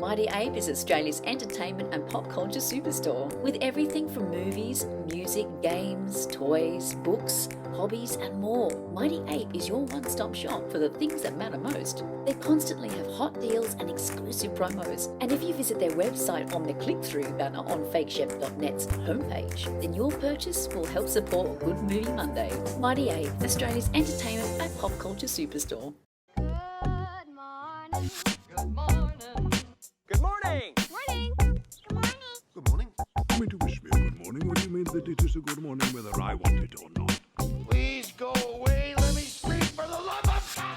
Mighty Ape is Australia's entertainment and pop culture superstore with everything from movies, music, games, toys, books, hobbies and more. Mighty Ape is your one-stop shop for the things that matter most. They constantly have hot deals and exclusive promos. And if you visit their website on the click-through banner on fakechef.net's homepage, then your purchase will help support Good Movie Monday. Mighty Ape, Australia's entertainment and pop culture superstore. Good morning. Good morning. Good morning! Morning. Good morning. Good morning. You mean to wish me a good morning? What do you mean that it is a good morning whether I want it or not? Please go away. Let me speak for the love of God.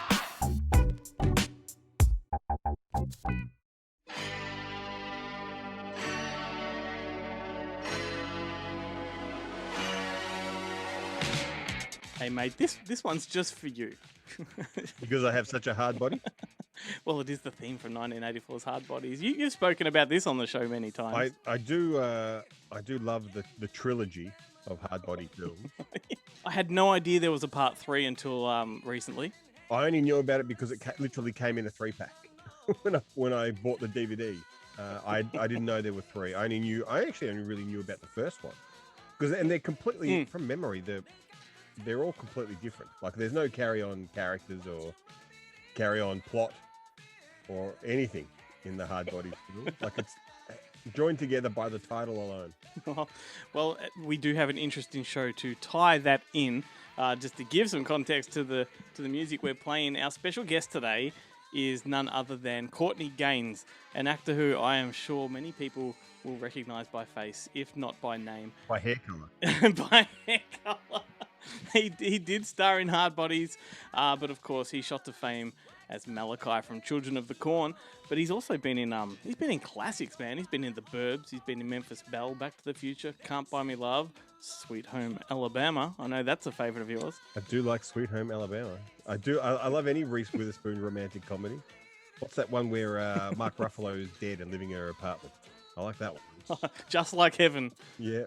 Hey mate, this one's just for you. Because I have such a hard body? Well, it is the theme from 1984's Hard Bodies. You've spoken about this on the show many times. I do love the trilogy of hard body films. I had no idea there was a part 3 until recently. I only knew about it because it literally came in a 3-pack when I bought the DVD. I didn't know there were 3. I actually only really knew about the first one and they're completely from memory. They're all completely different. Like there's no carry-on characters or carry-on plot or anything in the Hard Bodies film. Like it's joined together by the title alone. Well, we do have an interesting show to tie that in. Just to give some context to the music we're playing, our special guest today is none other than Courtney Gains, an actor who I am sure many people will recognise by face, if not by name. By hair colour. By hair colour. He did star in Hard Bodies, but of course he shot to fame as Malachi from Children of the Corn. But he's also been in classics, man. He's been in The Burbs, he's been in Memphis Belle, Back to the Future, Can't Buy Me Love, Sweet Home Alabama. I know that's a favourite of yours. I do like Sweet Home Alabama. I do. I love any Reese Witherspoon romantic comedy. What's that one where Mark Ruffalo is dead and living in her apartment? I like that one. Just Like Heaven. Yeah.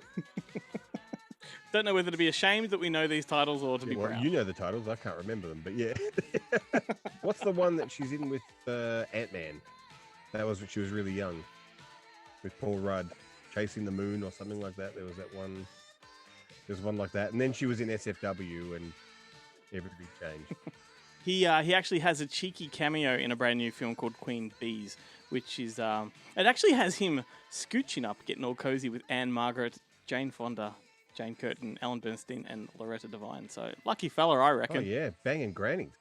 Don't know whether to be ashamed that we know these titles or to be proud. You know the titles. I can't remember them, but yeah. What's the one that she's in with Ant-Man? That was when she was really young. With Paul Rudd. Chasing the Moon or something like that. There was that one. There's one like that. And then she was in SFW and everything changed. He actually has a cheeky cameo in a brand new film called Queen Bees, which is... it actually has him scooching up, getting all cozy with Anne Margaret, Jane Fonda, Jane Curtin, Ellen Bernstein, and Loretta Devine. So, lucky fella, I reckon. Oh, yeah. Banging grannies.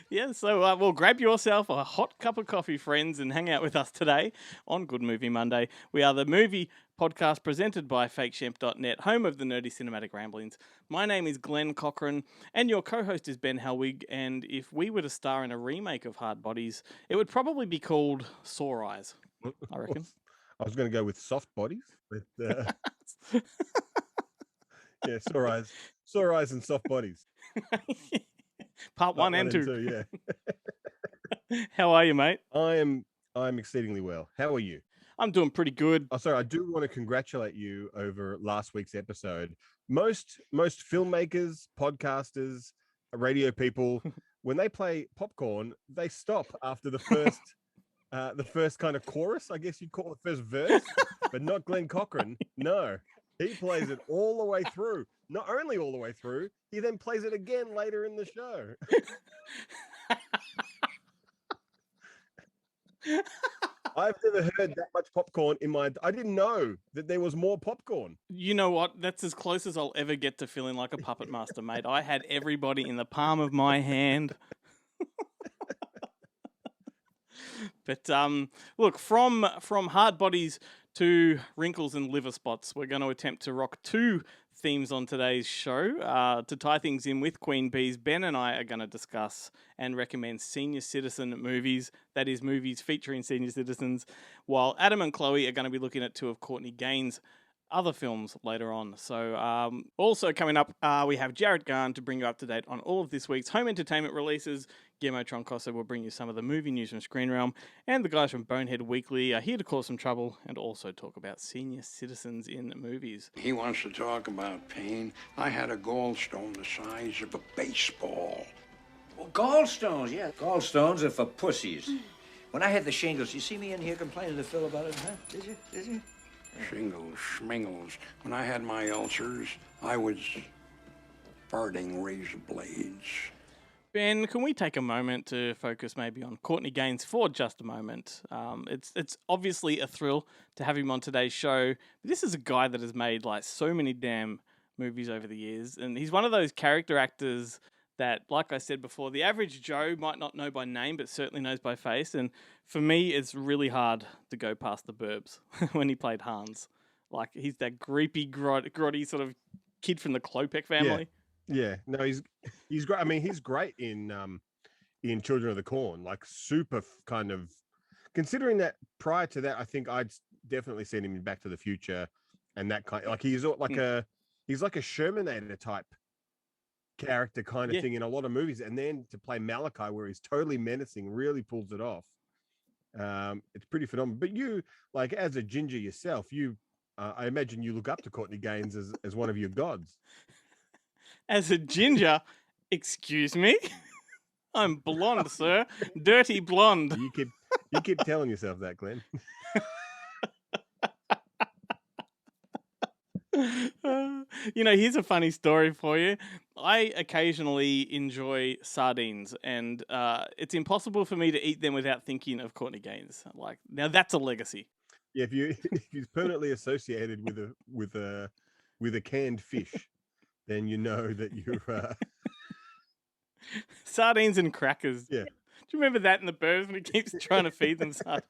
Yeah, so well, grab yourself a hot cup of coffee, friends, and hang out with us today on Good Movie Monday. We are the movie podcast presented by fakechef.net, home of the nerdy cinematic ramblings. My name is Glenn Cochran, and your co-host is Ben Helwig, and if we were to star in a remake of Hard Bodies, it would probably be called Sore Eyes, I reckon. I was going to go with Soft Bodies. But, yeah, Sore Eyes and Soft Bodies. Part 1 and 2. Yeah. How are you, mate? I'm exceedingly well. How are you? I'm doing pretty good. Oh, sorry, I do want to congratulate you over last week's episode. Most filmmakers, podcasters, radio people, when they play Popcorn, they stop after the first kind of chorus, I guess you'd call it, first verse, but not Glenn Cochran. No, he plays it all the way through. Not only all the way through, he then plays it again later in the show. I've never heard that much popcorn in my... I didn't know that there was more popcorn. You know what? That's as close as I'll ever get to feeling like a puppet master, mate. I had everybody in the palm of my hand. But look, from Hard Bodies to Wrinkles and Liver Spots, we're going to attempt to rock 2 themes on today's show. To tie things in with Queen Bees, Ben and I are going to discuss and recommend senior citizen movies, that is, movies featuring senior citizens, while Adam and Chloe are going to be looking at 2 of Courtney Gains' other films later on. So also coming up, we have Jarret Garn to bring you up to date on all of this week's home entertainment releases. Guillermo Troncoso will bring you some of the movie news from Screen Realm, and the guys from Bonehead Weekly are here to cause some trouble and also talk about senior citizens in movies. He wants to talk about pain. I had a gallstone the size of a baseball. Well, gallstones, yeah. Gallstones are for pussies. When I had the shingles, you see me in here complaining to Phil about it, huh? Did you? Did you? Shingles, schmingles. When I had my ulcers, I was farting razor blades. Ben, can we take a moment to focus maybe on Courtney Gains for just a moment? It's obviously a thrill to have him on today's show. This is a guy that has made like so many damn movies over the years, and he's one of those character actors that, like I said before, the average Joe might not know by name, but certainly knows by face. And for me, it's really hard to go past the Burbs when he played Hans. Like, he's that creepy, grotty sort of kid from the Klopek family. Yeah, no, he's great. I mean, he's great in Children of the Corn, like super kind of. Considering that prior to that, I think I'd definitely seen him in Back to the Future, and that kind like he's like a Shermanator type character kind of thing in a lot of movies, and then to play Malachi, where he's totally menacing, really pulls it off. It's pretty phenomenal. But you, like as a ginger yourself, I imagine you look up to Courtney Gains as one of your gods. As a ginger, excuse me? I'm blonde, sir. Dirty blonde. You keep telling yourself that, Glenn. Here's a funny story for you. I occasionally enjoy sardines, and it's impossible for me to eat them without thinking of Courtney Gains. Like, now that's a legacy. Yeah, if he's permanently associated with a canned fish, then you know that you're sardines and crackers. Yeah. Do you remember that in the Burbs when he keeps trying to feed them sardines?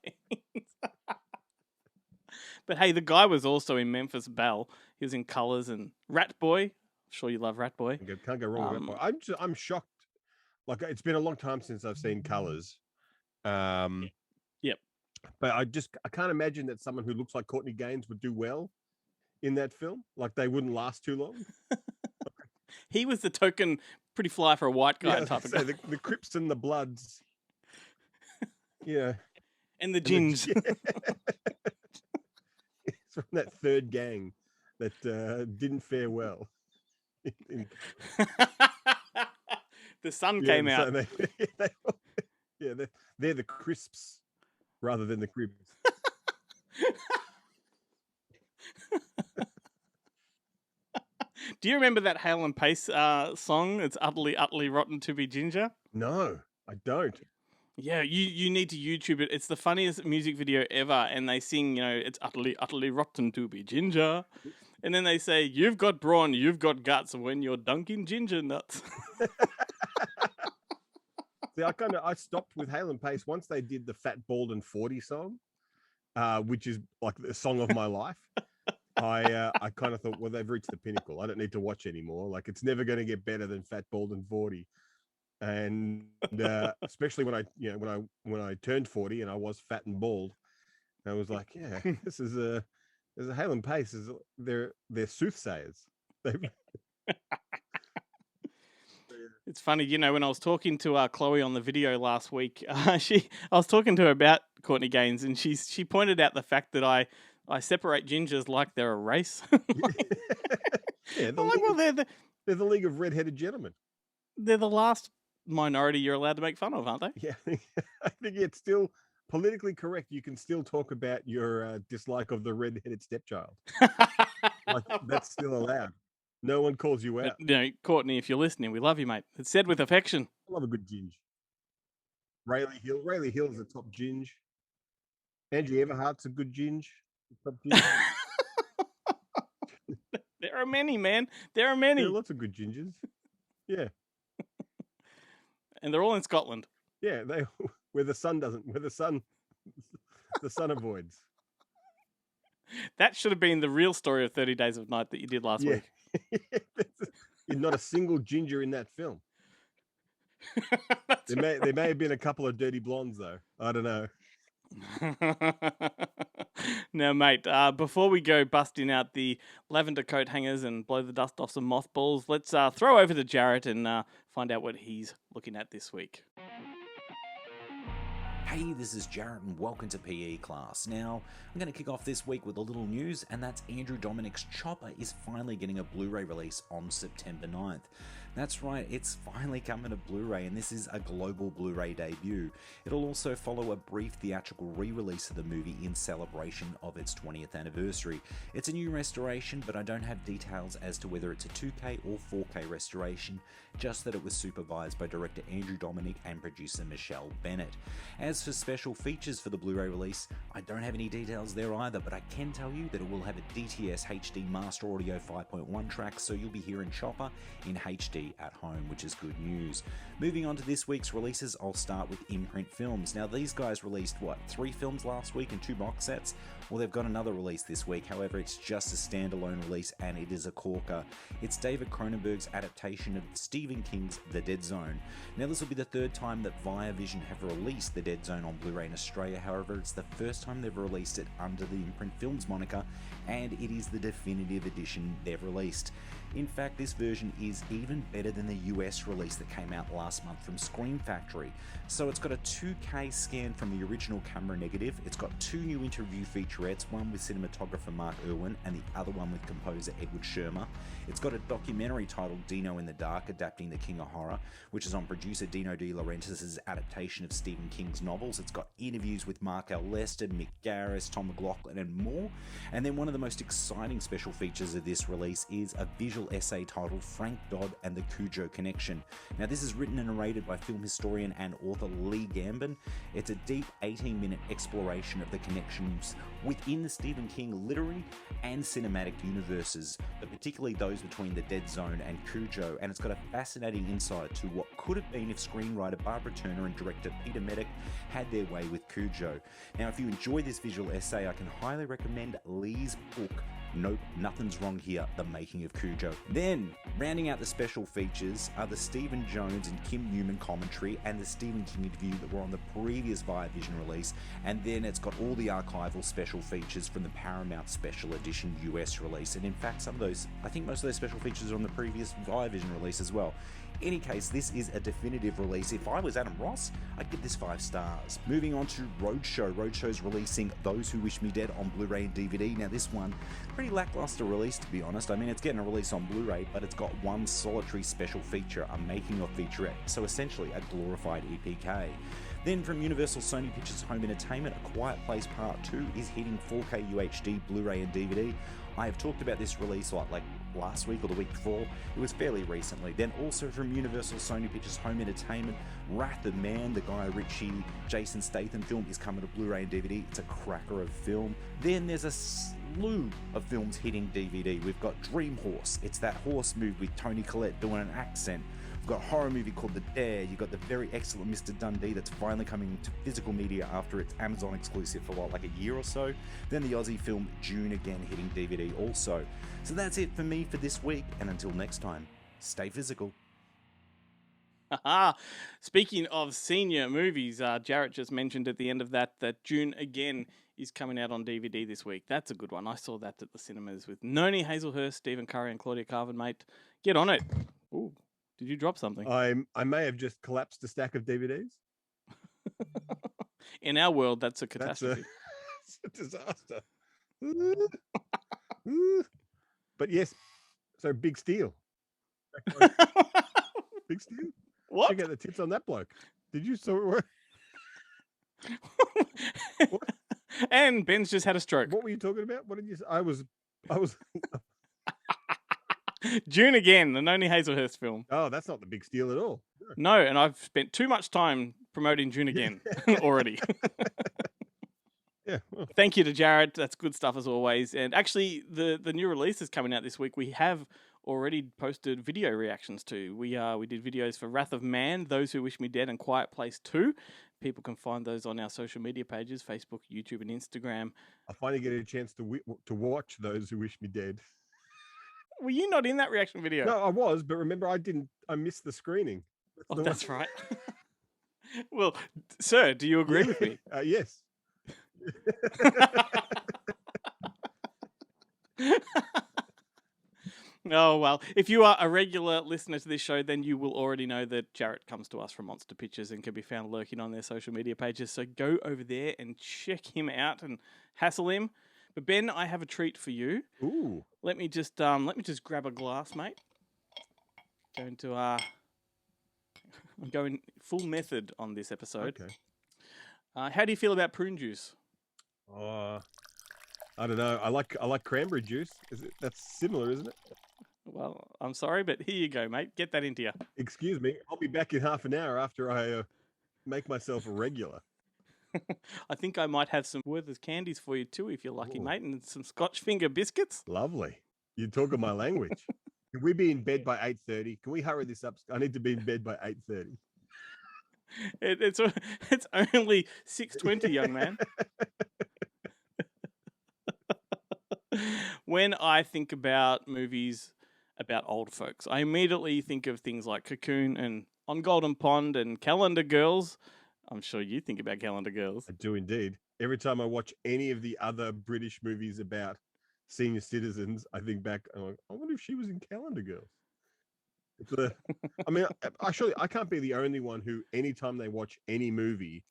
But hey, the guy was also in Memphis Belle. He was in Colours and Rat Boy. I'm sure you love Rat Boy. Can't go wrong with Rat Boy. I'm shocked. Like, it's been a long time since I've seen Colours. Yep. But I can't imagine that someone who looks like Courtney Gains would do well in that film. Like, they wouldn't last too long. He was the token pretty fly for a white guy type of guy. The Crips and the Bloods. Yeah. And the Gins. It's from that third gang that didn't fare well. The sun came out. They're the Crisps rather than the Cribs. Do you remember that Hale and Pace song? It's utterly, utterly rotten to be ginger. No, I don't. Yeah, you need to YouTube it. It's the funniest music video ever, and they sing, it's utterly, utterly rotten to be ginger. And then they say, you've got brawn, you've got guts when you're dunking ginger nuts. See, I stopped with Hale and Pace once they did the Fat, Bald and 40 song, which is like the song of my life. I kind of thought, well, they've reached the pinnacle. I don't need to watch anymore. Like, it's never going to get better than Fat, Bald and 40. And especially when I turned 40 and I was fat and bald, I was like, yeah, this is a Hale and Pace. They're soothsayers. It's funny, when I was talking to Chloe on the video last week, I was talking to her about Courtney Gains, and she pointed out the fact that I separate gingers like they're a race. Yeah, they're the League of Red-Headed Gentlemen. They're the last minority you're allowed to make fun of, aren't they? Yeah, I think it's still politically correct. You can still talk about your dislike of the red-headed stepchild. Like, that's still allowed. No one calls you out. Courtney, if you're listening, we love you, mate. It's said with affection. I love a good ginge. Rayleigh Hill's a top ginge. Angie Everhart's a good ginge. Top ginge. There are many, man. There are many. There are lots of good gingers. Yeah. And they're all in Scotland. Yeah, where the sun avoids. That should have been the real story of 30 Days of Night that you did last week. Not a single ginger in that film. There may have been a couple of dirty blondes, though. I don't know. Now, mate, before we go busting out the lavender coat hangers and blow the dust off some mothballs, let's throw over to Jarret and find out what he's looking at this week. Hey, this is Jarret and welcome to PE class. Now, I'm going to kick off this week with a little news, and that's Andrew Dominik's Chopper is finally getting a Blu-ray release on September 9th. That's right, it's finally coming to Blu-ray, and this is a global Blu-ray debut. It'll also follow a brief theatrical re-release of the movie in celebration of its 20th anniversary. It's a new restoration, but I don't have details as to whether it's a 2K or 4K restoration, just that it was supervised by director Andrew Dominic and producer Michelle Bennett. As for special features for the Blu-ray release, I don't have any details there either, but I can tell you that it will have a DTS HD Master Audio 5.1 track, so you'll be hearing Chopper in HD at home, which is good news. Moving on to this week's releases, I'll start with Imprint Films. Now, these guys released, 3 films last week and 2 box sets? Well, they've got another release this week, however, it's just a standalone release and it is a corker. It's David Cronenberg's adaptation of Stephen King's The Dead Zone. Now, this will be the 3rd time that Viavision have released The Dead Zone on Blu-ray in Australia, however, it's the first time they've released it under the Imprint Films moniker, and it is the definitive edition they've released. In fact, this version is even better than the US release that came out last month from Scream Factory. So it's got a 2K scan from the original camera negative, it's got 2 new interview featurettes, one with cinematographer Mark Irwin and the other one with composer Edward Shermer. It's got a documentary titled Dino in the Dark, adapting The King of Horror, which is on producer Dino De Laurentiis' adaptation of Stephen King's novels. It's got interviews with Mark L. Lester, Mick Garris, Tom McLaughlin and more. And then one of the most exciting special features of this release is a visual essay titled Frank Dodd and the Cujo Connection. Now, this is written and narrated by film historian and author Lee Gambin. It's a deep 18-minute exploration of the connections within the Stephen King literary and cinematic universes, but particularly those between The Dead Zone and Cujo, and it's got a fascinating insight to what could have been if screenwriter Barbara Turner and director Peter Medic had their way with Cujo. Now, if you enjoy this visual essay, I can highly recommend Lee's book, Nope, Nothing's Wrong Here, The Making of Cujo. Then, rounding out the special features are the Stephen Jones and Kim Newman commentary and the Stephen King interview that were on the previous Viavision release, and then it's got all the archival special features from the Paramount Special Edition US release, and in fact some of those, I think most of those special features are on the previous Viavision release as well. In any case, this is a definitive release. If I was Adam Ross, I'd give this 5 stars. Moving on to Roadshow. Roadshow's releasing Those Who Wish Me Dead on Blu-ray and DVD. Now, this one, pretty lackluster release, to be honest. I mean, it's getting a release on Blu-ray, but it's got one solitary special feature, a making-of featurette, so essentially a glorified EPK. Then from Universal Sony Pictures Home Entertainment, A Quiet Place Part 2 is hitting 4K UHD, Blu-ray and DVD. I have talked about this release like last week or the week before. It was fairly recently. Then also from Universal Sony Pictures Home Entertainment, Wrath of Man, the Guy Ritchie, Jason Statham film is coming to Blu-ray and DVD. It's a cracker of film. Then there's a slew of films hitting DVD. We've got Dream Horse. It's that horse movie with Toni Collette doing an accent. We've got a horror movie called The Dare. You've got the very excellent Mr. Dundee that's finally coming to physical media after its Amazon exclusive for like a year or so. Then the Aussie film June again hitting DVD also. So that's it for me for this week, and until next time, stay physical. Speaking of senior movies, Jarret just mentioned at the end of that June again is coming out on DVD this week. That's a good one. I saw that at the cinemas with Noni Hazelhurst, Stephen Curry and Claudia Carvin, mate. Get on it. Ooh. Did you drop something? I may have just collapsed a stack of DVDs. In our world, that's a catastrophe. It's a disaster. But yes, so Big Steel. Big Steel? What? Check out the tips on that bloke. Did you saw it? What? And Ben's just had a stroke. What were you talking about? What did you say? I was June again, the Noni Hazelhurst film. Oh, that's not the Big Steal at all. No, and I've spent too much time promoting June again already. Yeah. Well. Thank you to Jarret. That's good stuff as always. And actually, the new release is coming out this week. We have already posted video reactions to. We did videos for Wrath of Man, Those Who Wish Me Dead, and Quiet Place 2. People can find those on our social media pages, Facebook, YouTube, and Instagram. I finally get a chance to watch Those Who Wish Me Dead. Were you not in that reaction video? No, I was, but remember, I missed the screening. That's right. Well, sir, do you agree with me? Yes. Oh, well, if you are a regular listener to this show, then you will already know that Jarret comes to us from Monster Pictures and can be found lurking on their social media pages. So go over there and check him out and hassle him. But Ben, I have a treat for you. Ooh. Let me just grab a glass, mate. Going to I'm going full method on this episode. Okay. How do you feel about prune juice? Oh, I don't know. I like cranberry juice. That's similar, isn't it? Well, I'm sorry, but here you go, mate. Get that into you. Excuse me. I'll be back in half an hour after I make myself a regular. I think I might have some Werther's candies for you too, if you're lucky, Ooh. mate, and some Scotch finger biscuits. Lovely. You talk my language. Can we be in bed by 8:30? Can we hurry this up? I need to be in bed by 8:30. It's only 6:20, young man. When I think about movies about old folks, I immediately think of things like Cocoon and On Golden Pond and Calendar Girls. I'm sure you think about Calendar Girls. I do indeed. Every time I watch any of the other British movies about senior citizens, I think back. I'm like, I wonder if she was in Calendar Girls. I mean, I can't be the only one who, anytime they watch any movie,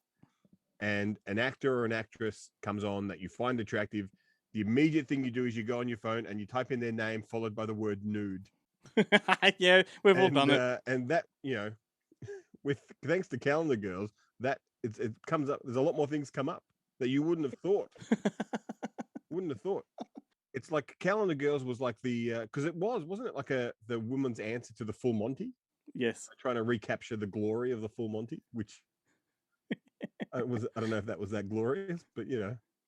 and an actor or an actress comes on that you find attractive, the immediate thing you do is you go on your phone and you type in their name followed by the word nude. Yeah, we've all done it. And that, with thanks to Calendar Girls, that it comes up. There's a lot more things come up that you wouldn't have thought. It's like Calendar Girls was like the because wasn't it like the woman's answer to the Full Monty? Yes. Trying to recapture the glory of the Full Monty, which I don't know if that was that glorious, but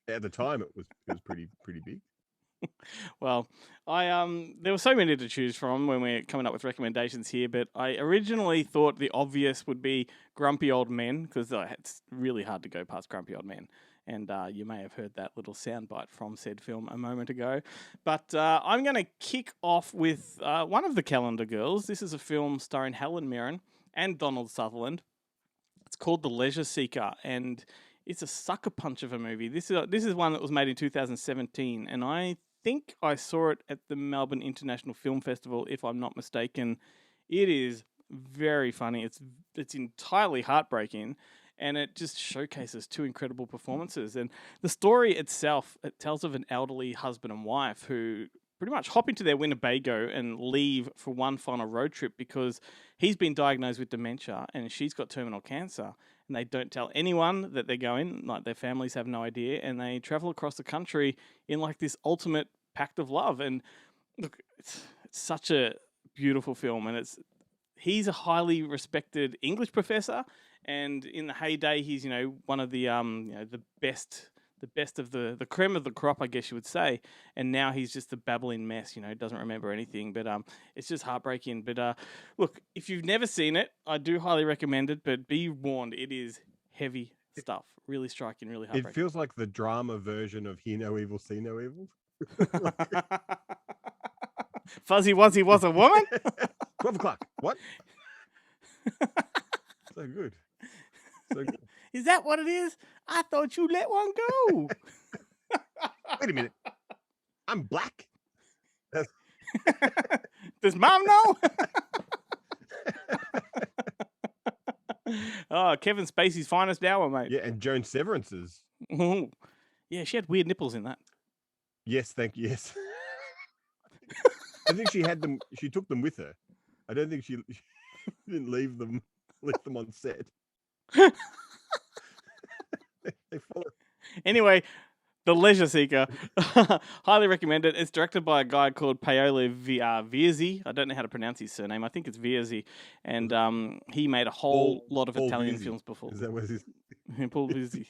at the time it was pretty big. Well, there were so many to choose from when we're coming up with recommendations here, but I originally thought the obvious would be Grumpy Old Men, because it's really hard to go past Grumpy Old Men. And you may have heard that little soundbite from said film a moment ago. But I'm going to kick off with one of the Calendar Girls. This is a film starring Helen Mirren and Donald Sutherland. It's called The Leisure Seeker, and it's a sucker punch of a movie. This is one that was made in 2017, and I think I saw it at the Melbourne International Film Festival, if I'm not mistaken. It is very funny. It's entirely heartbreaking, and it just showcases two incredible performances. And the story itself, it tells of an elderly husband and wife who pretty much hop into their Winnebago and leave for one final road trip because he's been diagnosed with dementia and she's got terminal cancer. And they don't tell anyone that they're going, like their families have no idea, and they travel across the country in like this ultimate pact of love. And look, it's such a beautiful film, and he's a highly respected English professor, and in the heyday, he's one of the the best of the creme of the crop, I guess you would say. And now he's just a babbling mess, doesn't remember anything. But it's just heartbreaking. But look, if you've never seen it, I do highly recommend it. But be warned, it is heavy stuff, really striking, really heartbreaking. It feels like the drama version of Hear No Evil, See No Evil. Fuzzy Wuzzy was a woman? 12 o'clock. What? So good. Is that what it is? I thought you let one go. Wait a minute. I'm black. Does Mom know? Oh, Kevin Spacey's finest hour, mate. Yeah, and Joan Severance's. Ooh. Yeah, she had weird nipples in that. Yes, thank you. Yes. I think she had them. She took them with her. I don't think she didn't leave them on set. They follow. Anyway, The Leisure Seeker. Highly recommend it. It's directed by a guy called Paolo Viazzi. I don't know how to pronounce his surname. I think it's Viazzi. And he made a whole lot of Italian films before. Is that what it is? Paul Viazzi.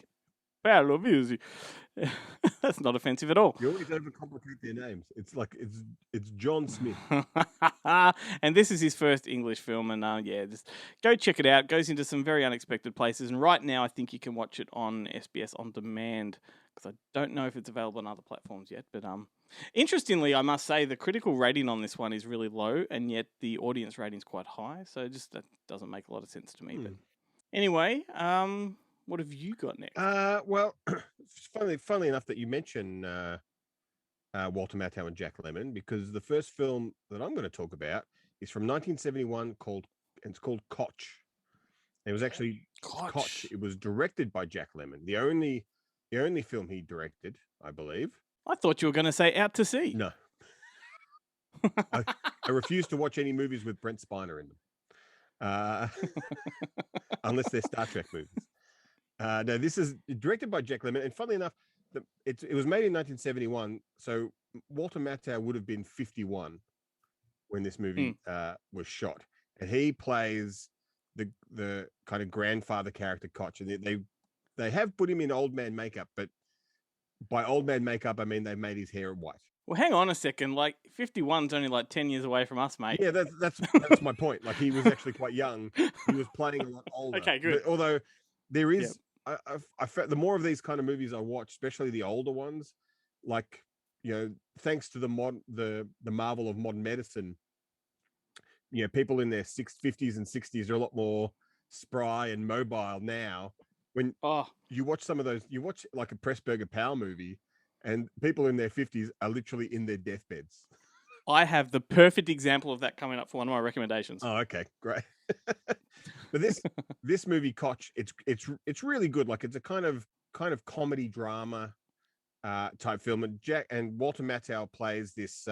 Paolo Viazzi. That's not offensive at all. You always overcomplicate their names. It's like it's John Smith. And this is his first English film, and just go check it out. Goes into some very unexpected places, and right now I think you can watch it on SBS On Demand, because I don't know if it's available on other platforms yet. But interestingly, I must say the critical rating on this one is really low, and yet the audience rating is quite high. So just that doesn't make a lot of sense to me. But anyway, what have you got next? Well, funnily enough that you mention Walter Matthau and Jack Lemmon, because the first film that I'm going to talk about is from 1971 it's called Koch. It was actually Koch. It was directed by Jack Lemmon. The only film he directed, I believe. I thought you were going to say Out to Sea. No. I refuse to watch any movies with Brent Spiner in them, unless they're Star Trek movies. No, this is directed by Jack Lemmon, and funnily enough, it was made in 1971. So Walter Matthau would have been 51 when this movie was shot, and he plays the kind of grandfather character Koch, and they have put him in old man makeup, but by old man makeup I mean they made his hair white. Well, hang on a second. Like 51's only like 10 years away from us, mate. Yeah, that's my point. Like he was actually quite young. He was playing a lot older. Okay, good. But although there is, I felt the more of these kind of movies I watch, especially the older ones, like thanks to the marvel of modern medicine, people in their 50s and 60s are a lot more spry and mobile now. When you watch some of those, you watch like a Pressburger Power movie, and people in their 50s are literally in their deathbeds. I have the perfect example of that coming up for one of my recommendations. Oh, okay, great. But this movie Koch, it's really good. Like it's a kind of comedy drama type film, and Walter Matthau plays this.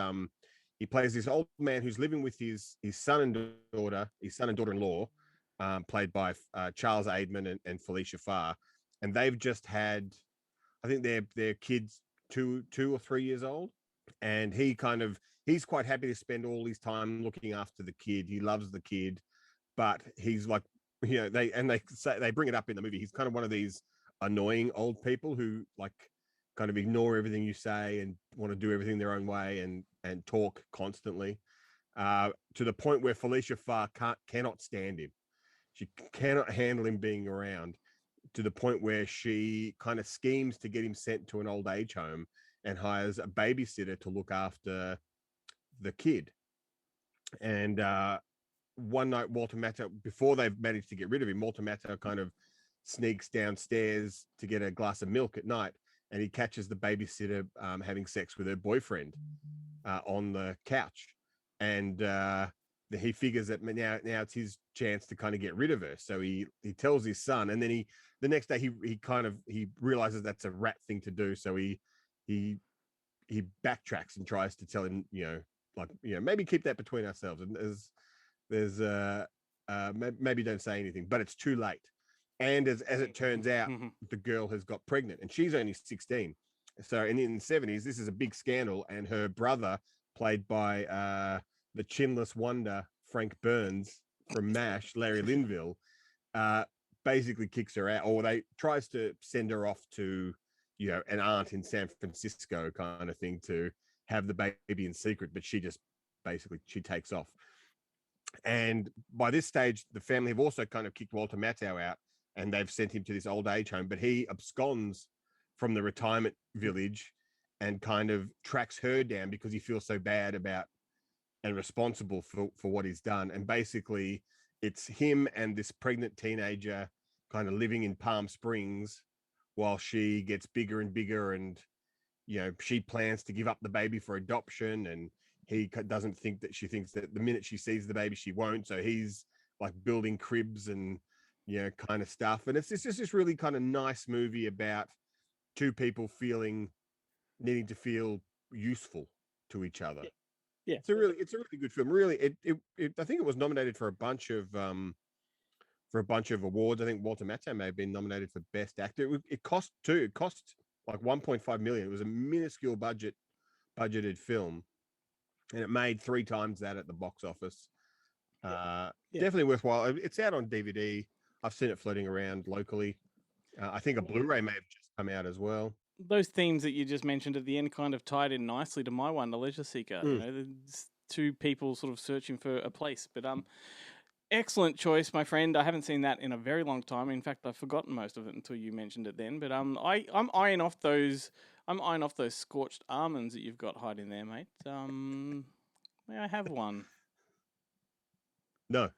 He plays this old man who's living with his son and daughter-in-law, played by Charles Aidman and Felicia Farr, and they've just had, I think their kids 2 or 3 years old, and he's quite happy to spend all his time looking after the kid. He loves the kid, but he's like, they bring it up in the movie. He's kind of one of these annoying old people who like kind of ignore everything you say and want to do everything their own way and talk constantly, to the point where Felicia Farr cannot stand him. She cannot handle him being around, to the point where she kind of schemes to get him sent to an old age home and hires a babysitter to look after the kid. And one night, Walter Matthau, before they've managed to get rid of him, Walter Matthau kind of sneaks downstairs to get a glass of milk at night, and he catches the babysitter having sex with her boyfriend on the couch. And he figures that now it's his chance to kind of get rid of her. So he tells his son, and then the next day he realizes that's a rat thing to do. So he backtracks and tries to tell him, maybe keep that between ourselves. And there's maybe don't say anything, but it's too late. And as it turns out, the girl has got pregnant, and she's only 16. So in the 70s, this is a big scandal, and her brother, played by the chinless wonder Frank Burns from MASH, Larry Linville, basically kicks her out, or tries to send her off to an aunt in San Francisco kind of thing to have the baby in secret, but she takes off. And by this stage, the family have also kind of kicked Walter Matthau out, and they've sent him to this old age home, but he absconds from the retirement village and kind of tracks her down because he feels so bad about and responsible for what he's done. And basically it's him and this pregnant teenager kind of living in Palm Springs while she gets bigger and bigger, and she plans to give up the baby for adoption, and he doesn't think that she thinks that the minute she sees the baby she won't, so he's like building cribs and kind of stuff. And it's just this really kind of nice movie about two people needing to feel useful to each other. Yeah. It's a really good film. Really, I think it was nominated for a bunch of awards. I think Walter Matthau may have been nominated for Best Actor. It cost like 1.5 million. It was a minuscule budgeted film, and it made 3 times that at the box office. Definitely worthwhile. It's out on DVD. I've seen it floating around locally. I think a Blu-ray may have just come out as well. Those themes that you just mentioned at the end kind of tied in nicely to my one, The Leisure Seeker. There's 2 people sort of searching for a place. But excellent choice, my friend. I haven't seen that in a very long time. In fact, I've forgotten most of it until you mentioned it then. But I'm eyeing off those scorched almonds that you've got hiding there, mate. May I have one? No.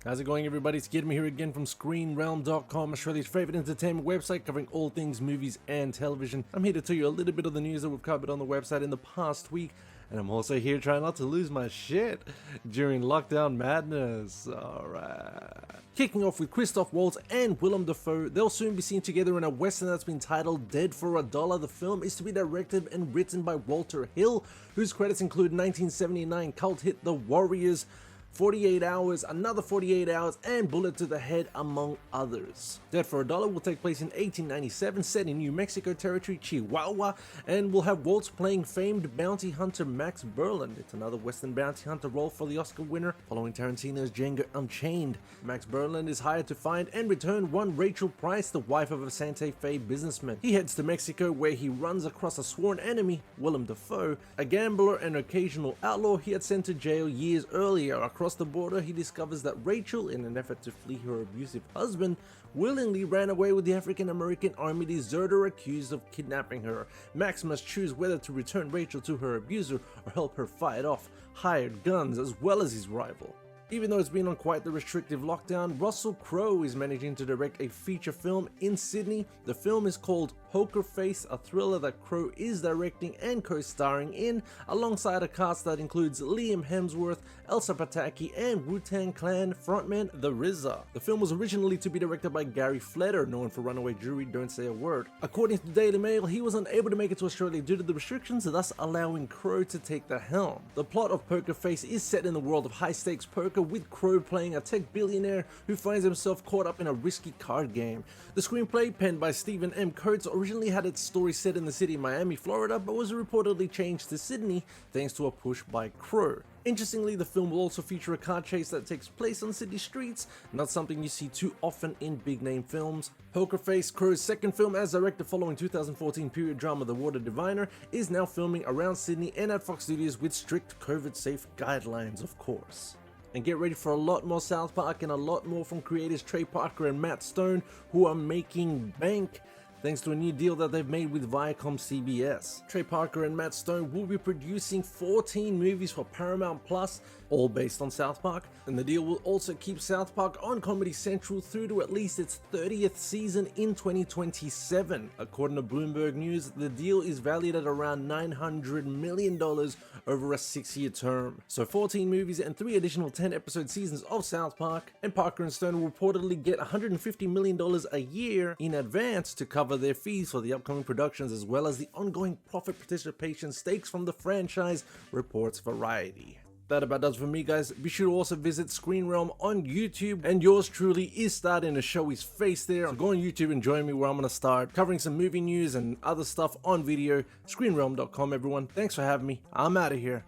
How's it going, everybody? It's Guillermo here again from ScreenRealm.com, Australia's favourite entertainment website covering all things movies and television. I'm here to tell you a little bit of the news that we've covered on the website in the past week. And I'm also here trying not to lose my shit during lockdown madness. Alright. Kicking off with Christoph Waltz and Willem Dafoe, they'll soon be seen together in a western that's been titled Dead for a Dollar. The film is to be directed and written by Walter Hill, whose credits include 1979 cult hit The Warriors, 48 Hours, Another 48 Hours, and Bullet to the Head, among others. Dead for a Dollar will take place in 1897, set in New Mexico Territory, Chihuahua, and will have Waltz playing famed bounty hunter Max Berland. It's another Western bounty hunter role for the Oscar winner, following Tarantino's Django Unchained. Max Berland is hired to find and return one Rachel Price, the wife of a Santa Fe businessman. He heads to Mexico, where he runs across a sworn enemy, Willem Dafoe, a gambler and occasional outlaw he had sent to jail years earlier. Across the border, he discovers that Rachel, in an effort to flee her abusive husband, willingly ran away with the African-American army deserter accused of kidnapping her. Max must choose whether to return Rachel to her abuser or help her fight off hired guns as well as his rival. Even though it's been on quite the restrictive lockdown, Russell Crowe is managing to direct a feature film in Sydney. The film is called Poker Face, a thriller that Crowe is directing and co-starring in, alongside a cast that includes Liam Hemsworth, Elsa Pataki, and Wu-Tang Clan frontman The RZA. The film was originally to be directed by Gary Fleder, known for Runaway Jury, Don't Say a Word. According to the Daily Mail, he was unable to make it to Australia due to the restrictions, thus allowing Crowe to take the helm. The plot of Poker Face is set in the world of high-stakes poker, with Crowe playing a tech billionaire who finds himself caught up in a risky card game. The screenplay, penned by Stephen M. Coates, originally had its story set in the city of Miami, Florida, but was reportedly changed to Sydney thanks to a push by Crowe. Interestingly, the film will also feature a car chase that takes place on city streets, not something you see too often in big-name films. Poker Face, Crowe's second film as director following 2014 period drama The Water Diviner, is now filming around Sydney and at Fox Studios with strict COVID-safe guidelines, of course. And get ready for a lot more South Park and a lot more from creators Trey Parker and Matt Stone, who are making bank thanks to a new deal that they've made with Viacom CBS. Trey Parker and Matt Stone will be producing 14 movies for Paramount Plus, all based on South Park, and the deal will also keep South Park on Comedy Central through to at least its 30th season in 2027. According to Bloomberg News, the deal is valued at around $900 million over a 6-year term. So 14 movies and 3 additional 10-episode seasons of South Park, and Parker and Stone will reportedly get $150 million a year in advance to cover their fees for the upcoming productions, as well as the ongoing profit participation stakes from the franchise, reports Variety. That about does for me, guys. Be sure to also visit Screen Realm on YouTube, and yours truly is starting to show his face there. So go on YouTube and join me, where I'm going to start covering some movie news and other stuff on video. ScreenRealm.com, everyone. Thanks for having me. I'm out of here.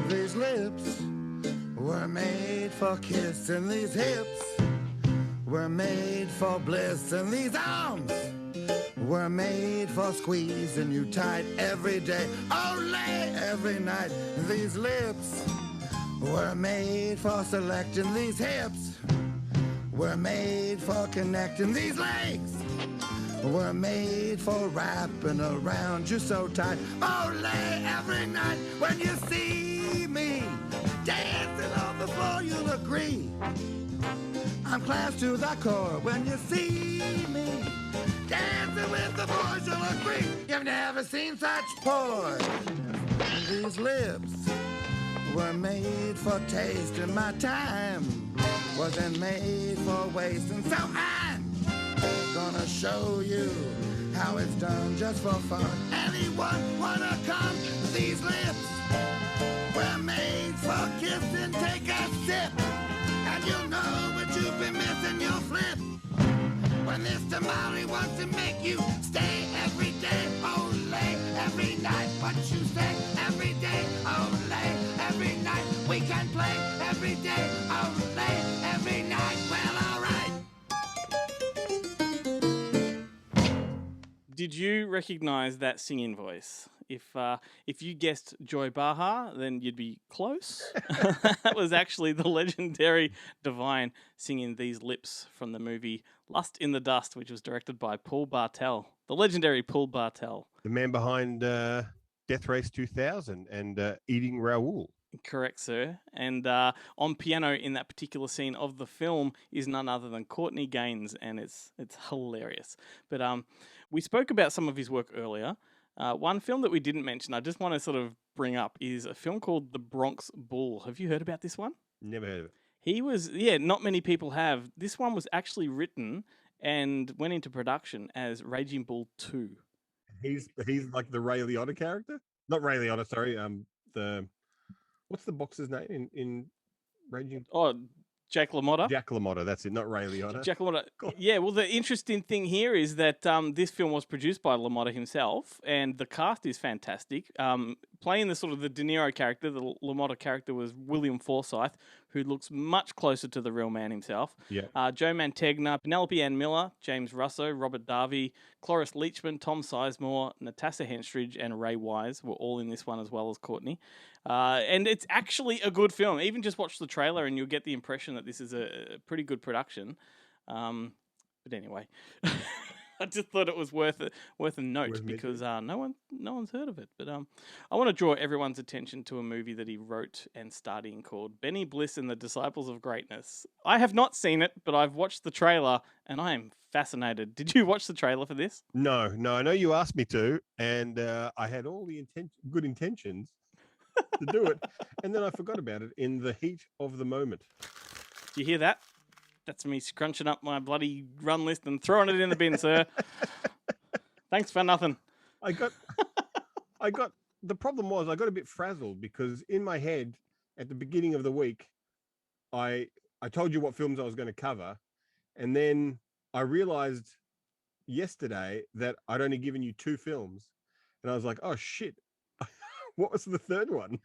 These lips were made for kiss, and these hips were made for bliss, and these arms were made for squeezing you tight every day, only every night. These lips were made for selecting, these hips were made for connecting, these legs were made for wrapping around you so tight, only every night. When you see me dancing on the floor, you'll agree I'm class to the core. When you see me dancing with the boys, you'll agree you've never seen such poise. These lips were made for tasting, my time wasn't made for wasting, so I'm gonna show you how it's done just for fun. Anyone wanna come? These lips were made for kissing. Take a sip and you'll know what you've been missing. You'll flip when this tamale wants to make you stay every day, only every night. What you say every day, only every night. We can play every day, only every night. Well, alright. Did you recognize that singing voice? If you guessed Joy Baha, then you'd be close. That was actually the legendary Divine singing These Lips from the movie Lust in the Dust, which was directed by Paul Bartel, the legendary Paul Bartel. The man behind Death Race 2000 and Eating Raoul. Correct, sir. And on piano in that particular scene of the film is none other than Courtney Gains, and it's hilarious. But we spoke about some of his work earlier. One film that we didn't mention, I just want to sort of bring up, is a film called The Bronx Bull. Have you heard about this one? Never heard of it. He was, not many people have. This one was actually written and went into production as Raging Bull 2. He's like the Ray Liotta character? Not Ray Liotta, sorry. What's the boxer's name in Raging? Oh, Jack LaMotta. Jack LaMotta, that's it, not Ray Liotta. Jack LaMotta. Yeah, well, the interesting thing here is that this film was produced by LaMotta himself, and the cast is fantastic. Playing the sort of the De Niro character, the LaMotta character was William Forsythe, who looks much closer to the real man himself. Yeah. Joe Mantegna, Penelope Ann Miller, James Russo, Robert Darby, Cloris Leachman, Tom Sizemore, Natasha Henstridge, and Ray Wise were all in this one, as well as Courtney. And it's actually a good film. Even just watch the trailer and you'll get the impression that this is a pretty good production. But anyway, I just thought it was worth a note because no one's heard of it. But I want to draw everyone's attention to a movie that he wrote and starred in called Benny Bliss and the Disciples of Greatness. I have not seen it, but I've watched the trailer and I am fascinated. Did you watch the trailer for this? No. I know you asked me to, and I had all the good intentions to do it, and then I forgot about it in the heat of the moment. Do you hear that? That's me scrunching up my bloody run list and throwing it in the bin, sir. Thanks for nothing. I got the problem was I got a bit frazzled because in my head at the beginning of the week, I told you what films I was going to cover, and then I realized yesterday that I'd only given you 2 films, and I was like, oh shit, what was the third one?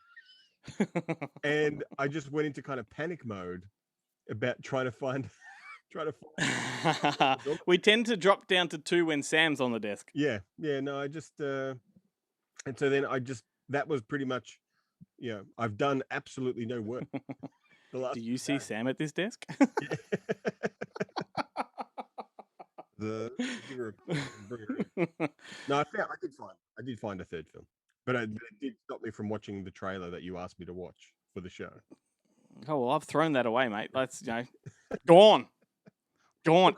And I just went into kind of panic mode about trying to find. We tend to drop down to 2 when Sam's on the desk. Yeah. No, I just and so then that was pretty much, I've done absolutely no work. Do you see Sam at this desk? No, I did find a third film, but it did stop me from watching the trailer that you asked me to watch for the show. Oh, well, I've thrown that away, mate. That's, gone,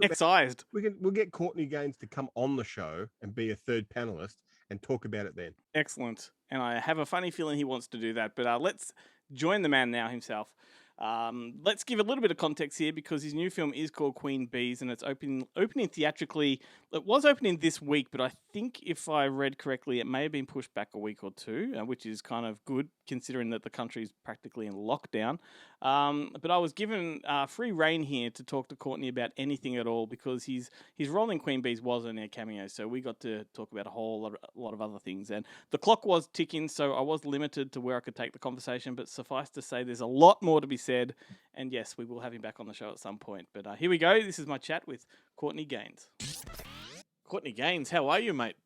excised. We'll get Courtney Gains to come on the show and be a third panelist and talk about it then. Excellent. And I have a funny feeling he wants to do that, but let's join the man now himself. Let's give a little bit of context here because his new film is called Queen Bees and it's opening theatrically. It was opening this week, but I think if I read correctly, it may have been pushed back a week or 2, which is kind of good considering that the country is practically in lockdown. But I was given free rein here to talk to Courtney about anything at all because his role in Queen Bees was only a cameo, so we got to talk about a whole lot of other things. And the clock was ticking, so I was limited to where I could take the conversation, but suffice to say there's a lot more to be said. And yes, we will have him back on the show at some point. But here we go. This is my chat with Courtney Gains. Courtney Gains, how are you, mate?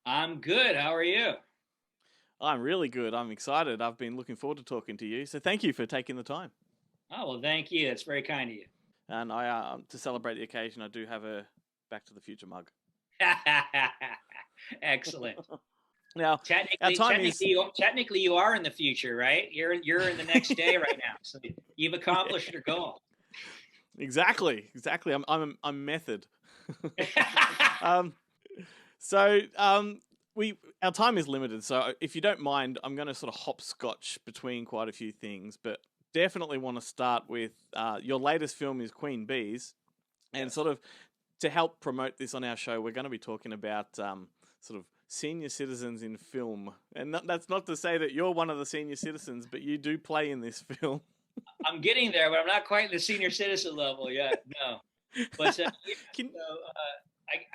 I'm good. How are you? I'm really good. I'm excited. I've been looking forward to talking to you. So thank you for taking the time. Oh, well, thank you. That's very kind of you. And I, to celebrate the occasion, I do have a Back to the Future mug. Excellent. Now, technically, you are in the future, right? You're in the next day right now, so you've accomplished your goal. Exactly. I'm method. Our time is limited, so if you don't mind, I'm going to sort of hopscotch between quite a few things, but definitely want to start with your latest film is Queen Bees, and sort of to help promote this on our show, we're going to be talking about sort of senior citizens in film, and that's not to say that you're one of the senior citizens, but you do play in this film. I'm getting there, but I'm not quite the senior citizen level yet. No, but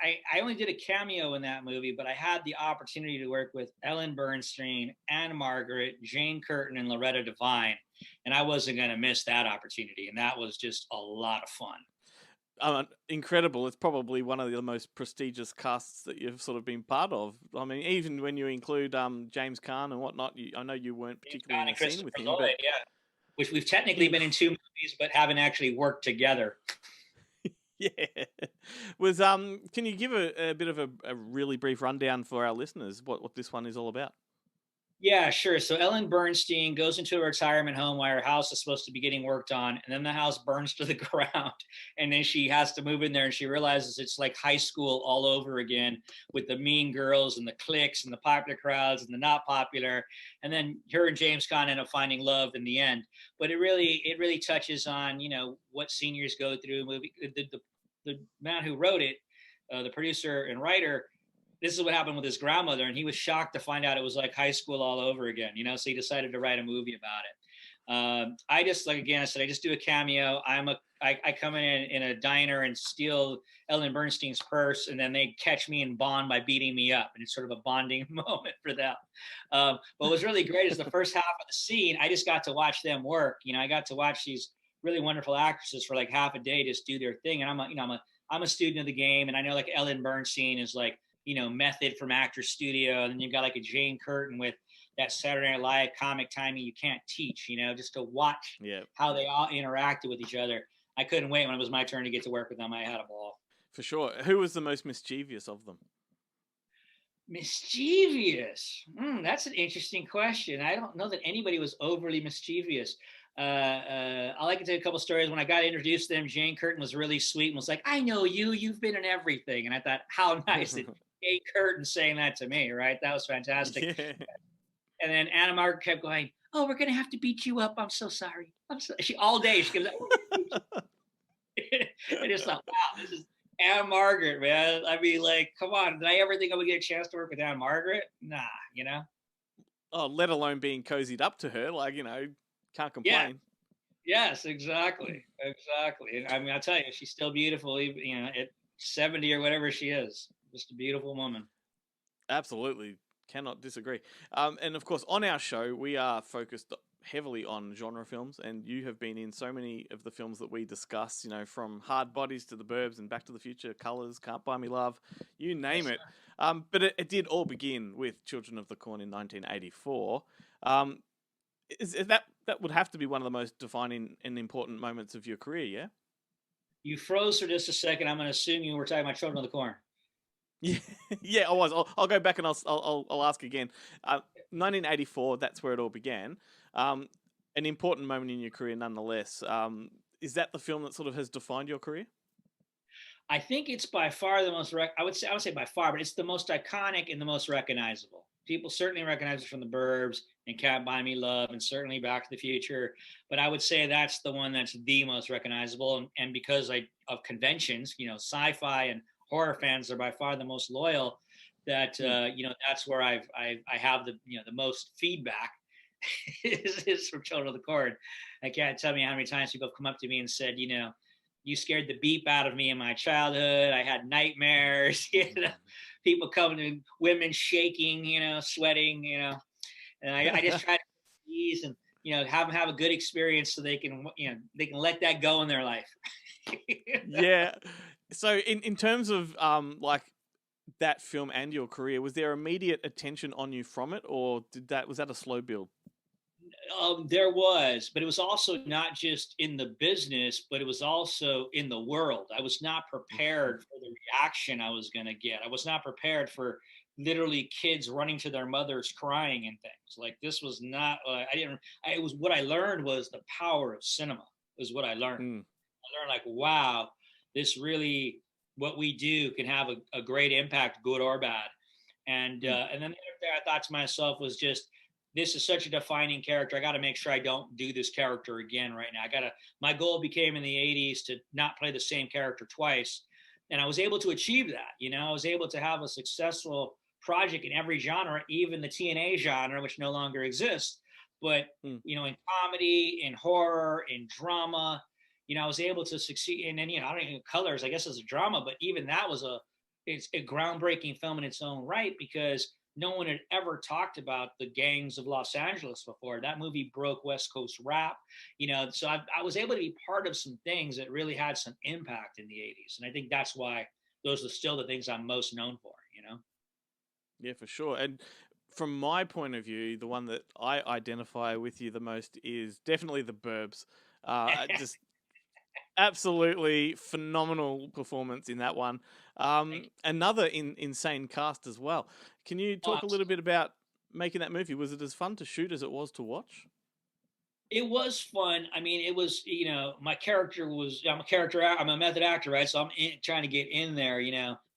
I only did a cameo in that movie, but I had the opportunity to work with Ellen Bernstein, Anne Margaret, Jane Curtin, and Loretta Devine, and I wasn't going to miss that opportunity, and that was just a lot of fun. Incredible. It's probably one of the most prestigious casts that you've sort of been part of. I mean, even when you include James Caan and whatnot, I know you weren't particularly in the scene with him. But... yeah, which we've technically been in 2 movies, but haven't actually worked together. Yeah. Can you give a bit of a really brief rundown for our listeners what this one is all about? Yeah, sure. So Ellen Bernstein goes into a retirement home while her house is supposed to be getting worked on, and then the house burns to the ground. And then she has to move in there, and she realizes it's like high school all over again with the mean girls and the cliques and the popular crowds and the not popular. And then her and James Caan end up finding love in the end. But it really touches on, what seniors go through. The man who wrote it, the producer and writer, this is what happened with his grandmother, and he was shocked to find out it was like high school all over again. So he decided to write a movie about it. I just, like, again, I said, I just do a cameo. I come in a diner and steal Ellen Bernstein's purse, and then they catch me and bond by beating me up, and it's sort of a bonding moment for them. But what was really great is the first half of the scene, I just got to watch them work. I got to watch these really wonderful actresses for like half a day just do their thing, and I'm a student of the game, and I know like Ellen Bernstein is like, Method from Actors Studio. And then you've got like a Jane Curtin with that Saturday Night Live comic timing you can't teach, just to watch how they all interacted with each other. I couldn't wait when it was my turn to get to work with them. I had a ball. For sure. Who was the most mischievous of them? Mischievous? That's an interesting question. I don't know that anybody was overly mischievous. I like to tell you a couple stories. When I got introduced to them, Jane Curtin was really sweet and was like, "I know you. You've been in everything." And I thought, how nice that Jane Curtin saying that to me, right? That was fantastic. Yeah. And then Anna Margaret kept going, "Oh, we're going to have to beat you up. I'm so sorry. All day she goes, I just thought, wow, this is Anna Margaret, man. I mean, like, come on. Did I ever think I would get a chance to work with Anna Margaret? Nah, Oh, let alone being cozied up to her. Like, can't complain. Yeah. Yes, exactly. And I mean, I'll tell you, she's still beautiful, even, at 70 or whatever she is. Just a beautiful woman. Absolutely. Cannot disagree. And of course, on our show, we are focused heavily on genre films, and you have been in so many of the films that we discuss, from Hard Bodies to The Burbs and Back to the Future, Colors, Can't Buy Me Love, you name it. But it did all begin with Children of the Corn in 1984. Is that would have to be one of the most defining and important moments of your career, yeah? You froze for just a second. I'm going to assume you were talking about Children of the Corn. Yeah, I was. I'll go back and I'll ask again. 1984, that's where it all began. An important moment in your career, nonetheless. Is that the film that sort of has defined your career? I think it's by far the most. I would say by far, but it's the most iconic and the most recognizable. People certainly recognize it from The Burbs and Can't Buy Me Love, and certainly Back to the Future. But I would say that's the one that's the most recognizable. And because of conventions, sci-fi and horror fans are by far the most loyal. That that's where I have the most feedback is from Children of the Corn. I can't tell you how many times people have come up to me and said, you scared the beep out of me in my childhood. I had nightmares. People coming and women shaking, sweating, and I just try to ease and have them have a good experience so they can let that go in their life. Yeah. So in terms of like that film and your career, was there immediate attention on you from it, or was that a slow build? There was, but it was also not just in the business, but it was also in the world. I was not prepared for the reaction I was going to get. I was not prepared for literally kids running to their mothers crying and things. Like, this was not, what I learned was the power of cinema is what I learned. I learned, like, wow, this really, what we do can have a great impact, good or bad. And then the other thing I thought to myself was just, this is such a defining character. I got to make sure I don't do this character again right now. My goal became in the 80s to not play the same character twice. And I was able to achieve that. I was able to have a successful project in every genre, even the TNA genre, which no longer exists. But, in comedy, in horror, in drama, I was able to succeed. And then, I don't even Colors, I guess, as a drama, but even that was it's a groundbreaking film in its own right, because no one had ever talked about the gangs of Los Angeles before. That movie broke West Coast rap, so I was able to be part of some things that really had some impact in the 80s. And I think that's why those are still the things I'm most known for, Yeah, for sure. And from my point of view, the one that I identify with you the most is definitely The Burbs. Just absolutely phenomenal performance in that one. Another insane cast as well. Can you talk a little bit about making that movie? Was it as fun to shoot as it was to watch? It was fun. I mean, it was, my character was, I'm a method actor, right? So trying to get in there,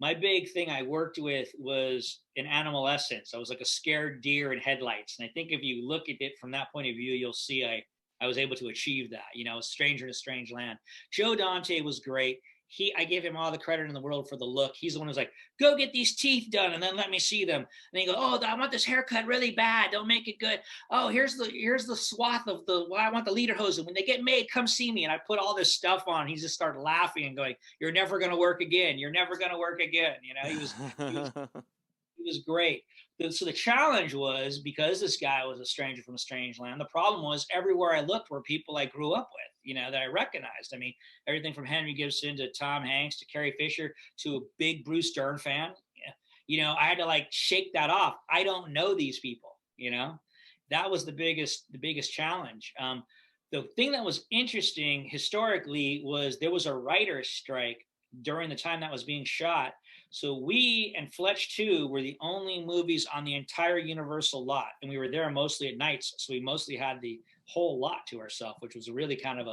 My big thing I worked with was an animal essence. I was like a scared deer in headlights. And I think if you look at it from that point of view, you'll see I was able to achieve that, a stranger in a strange land. Joe Dante was great. I gave him all the credit in the world for the look. He's the one who's like, go get these teeth done and then let me see them. And he goes, oh, I want this haircut really bad. Don't make it good. Oh, here's the swath of I want the lederhosen. And when they get made, come see me. And I put all this stuff on. He just started laughing and going, you're never going to work again. You're never going to work again. He was great. So the challenge was, because this guy was a stranger from a strange land, the problem was everywhere I looked were people I grew up with, that I recognized. I mean, everything from Henry Gibson to Tom Hanks to Carrie Fisher to a big Bruce Dern fan. I had to shake that off. I don't know these people, That was the biggest challenge. The thing that was interesting historically was there was a writer's strike during the time that was being shot. So we and Fletch 2 were the only movies on the entire Universal lot. And we were there mostly at nights. So we mostly had the whole lot to ourselves, which was really kind of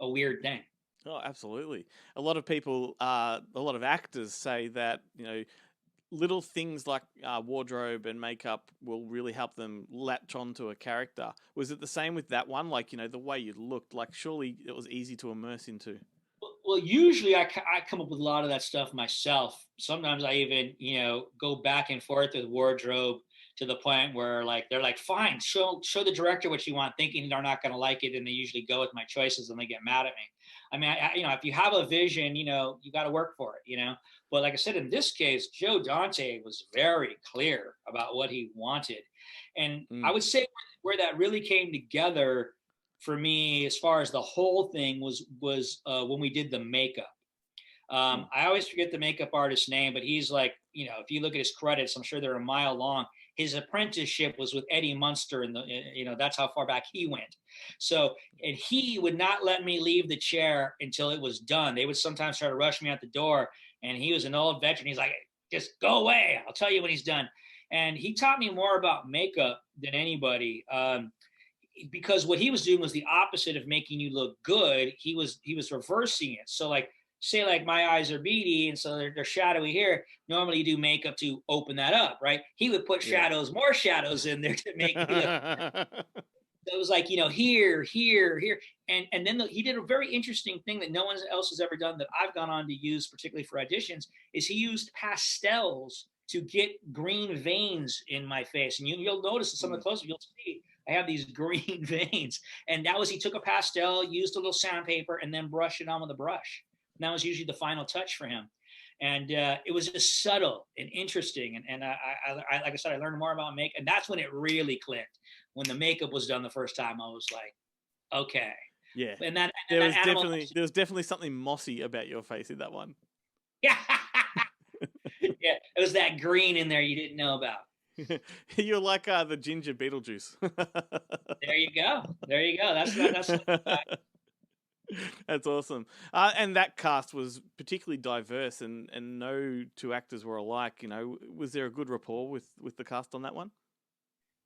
a weird thing. Oh, absolutely. A lot of people, a lot of actors say that, little things like wardrobe and makeup will really help them latch onto a character. Was it the same with that one? The way you looked, surely it was easy to immerse into. Well, usually I come up with a lot of that stuff myself. Sometimes I even, go back and forth with wardrobe to the point where they're like, fine, show the director what you want, thinking they're not going to like it. And they usually go with my choices and they get mad at me. I mean, if you have a vision, you got to work for it, But like I said, in this case, Joe Dante was very clear about what he wanted. And I would say where that really came together for me, as far as the whole thing, was when we did the makeup. I always forget the makeup artist's name, but he's if you look at his credits, I'm sure they're a mile long. His apprenticeship was with Eddie Munster, and that's how far back he went. So, and he would not let me leave the chair until it was done. They would sometimes try to rush me out the door, and he was an old veteran. He's like, just go away. I'll tell you when he's done. And he taught me more about makeup than anybody. Because what he was doing was the opposite of making you look good. He was reversing it. So say my eyes are beady and so they're shadowy here. Normally you do makeup to open that up, right? He would put more shadows in there to make it look. It was here. And then he did a very interesting thing that no one else has ever done that I've gone on to use, particularly for auditions, is he used pastels to get green veins in my face. And you'll notice in some of the close-ups, you'll see I have these green veins. And that was, he took a pastel, used a little sandpaper, and then brushed it on with a brush. And that was usually the final touch for him. And it was just subtle and interesting. And I like I said, I learned more about makeup. And that's when it really clicked. When the makeup was done the first time, I was like, okay. Yeah. And there was definitely something mossy about your face in that one. Yeah. Yeah. It was that green in there you didn't know about. You're like the ginger Beetlejuice. There you go. That's awesome. And that cast was particularly diverse, and no two actors were alike. Was there a good rapport with the cast on that one?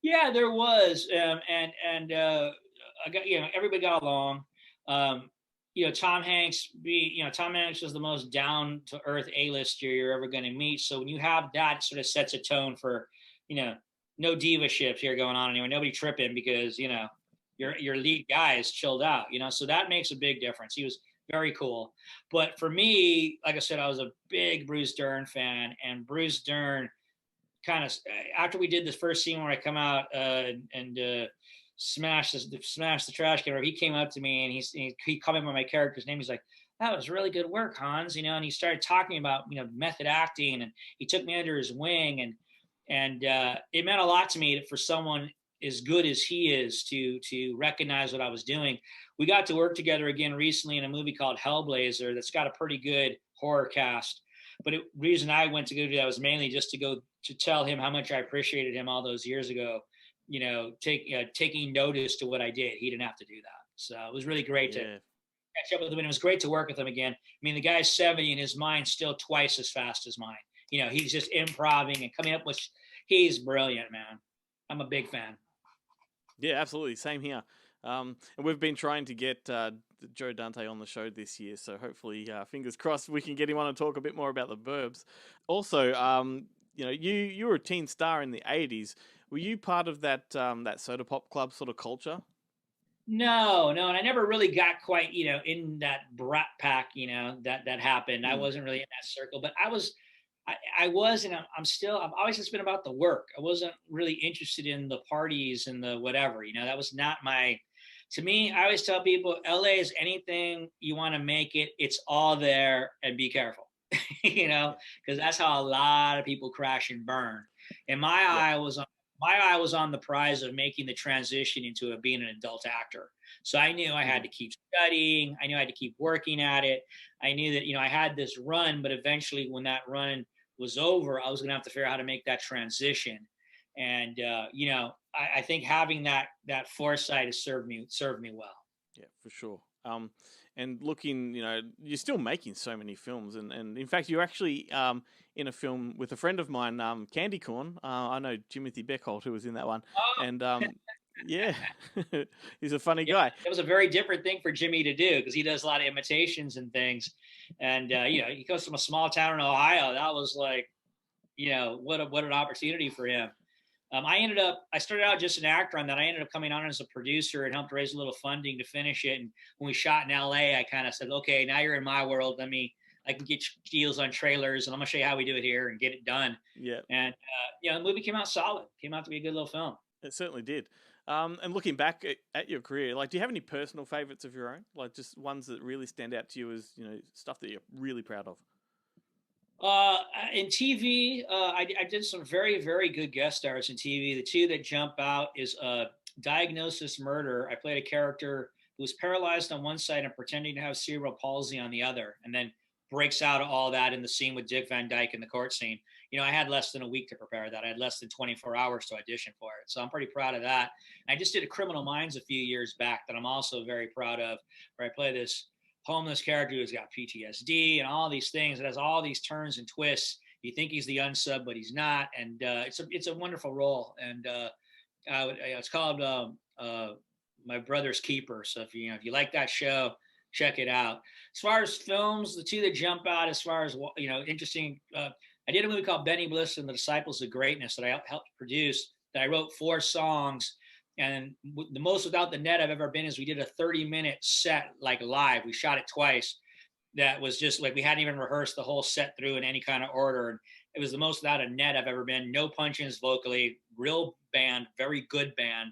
Yeah, there was, and I got everybody got along. Tom Hanks was the most down to earth A-lister you're ever going to meet. So when you have that, it sort of sets a tone for no diva ships here going on anywhere. Nobody tripping because, your lead guy is chilled out, so that makes a big difference. He was very cool. But for me, like I said, I was a big Bruce Dern fan, and Bruce Dern kind of, after we did this first scene where I come out and smash the trash can, he came up to me and he called me by my character's name. He's like, that was really good work, Hans, and he started talking about, method acting, and he took me under his wing, and it meant a lot to me for someone as good as he is to recognize what I was doing. We got to work together again recently in a movie called Hellblazer that's got a pretty good horror cast. But the reason I went to go do that was mainly just to tell him how much I appreciated him all those years ago, taking notice to what I did. He didn't have to do that. So it was really great to catch up with him. And it was great to work with him again. I mean, the guy's 70 and his mind's still twice as fast as mine. He's just improvising and coming up with, he's brilliant, man. I'm a big fan. Yeah, absolutely. Same here. And we've been trying to get Joe Dante on the show this year, so hopefully, fingers crossed, we can get him on and talk a bit more about the Burbs. Also, you were a teen star in the '80s. Were you part of that that soda pop club sort of culture? No, and I never really got quite, in that brat pack, that happened. I wasn't really in that circle, but I was, and I've always just been about the work. I wasn't really interested in the parties and the whatever, that was not to me, I always tell people LA is anything you want to make it, it's all there, and be careful, because that's how a lot of people crash and burn. And my eye was on the prize of making the transition into being an adult actor. So I knew I had to keep studying. I knew I had to keep working at it. I knew that, I had this run, but eventually when that run was over, I was going to have to figure out how to make that transition. And, I think having that foresight has served me well. Yeah, for sure. And looking, you're still making so many films, and in fact, you're actually in a film with a friend of mine, Candy Corn. I know Timothy Beckholt, who was in that one, and yeah, he's a funny guy. It was a very different thing for Jimmy to do because he does a lot of imitations and things, and he goes from a small town in Ohio. That was like, what an opportunity for him. I started out just an actor on that. I ended up coming on as a producer and helped raise a little funding to finish it. And when we shot in LA, I kind of said, okay, now you're in my world. I can get deals on trailers and I'm gonna show you how we do it here and get it done. Yeah. And, the movie came out solid, came out to be a good little film. It certainly did. And looking back at your career, like, do you have any personal favorites of your own? Like just ones that really stand out to you as, stuff that you're really proud of? In TV, I did some very, very good guest stars in TV. The two that jump out is Diagnosis Murder. I played a character who was paralyzed on one side and pretending to have cerebral palsy on the other, and then breaks out of all that in the scene with Dick Van Dyke in the court scene. I had less than a week to prepare that. I had less than 24 hours to audition for it. So I'm pretty proud of that. I just did a Criminal Minds a few years back that I'm also very proud of, where I play this homeless character who's got PTSD and all these things. It has all these turns and twists. You think he's the unsub, but he's not. And it's a wonderful role. And it's called My Brother's Keeper. So if you like that show, check it out. As far as films, the two that jump out as far as interesting, I did a movie called Benny Bliss and the Disciples of Greatness that I helped produce. That I wrote 4 songs. And the most without the net I've ever been is we did a 30-minute set, like live. We shot it twice. That was just like, we hadn't even rehearsed the whole set through in any kind of order. And it was the most without a net I've ever been. No punch-ins vocally, real band, very good band.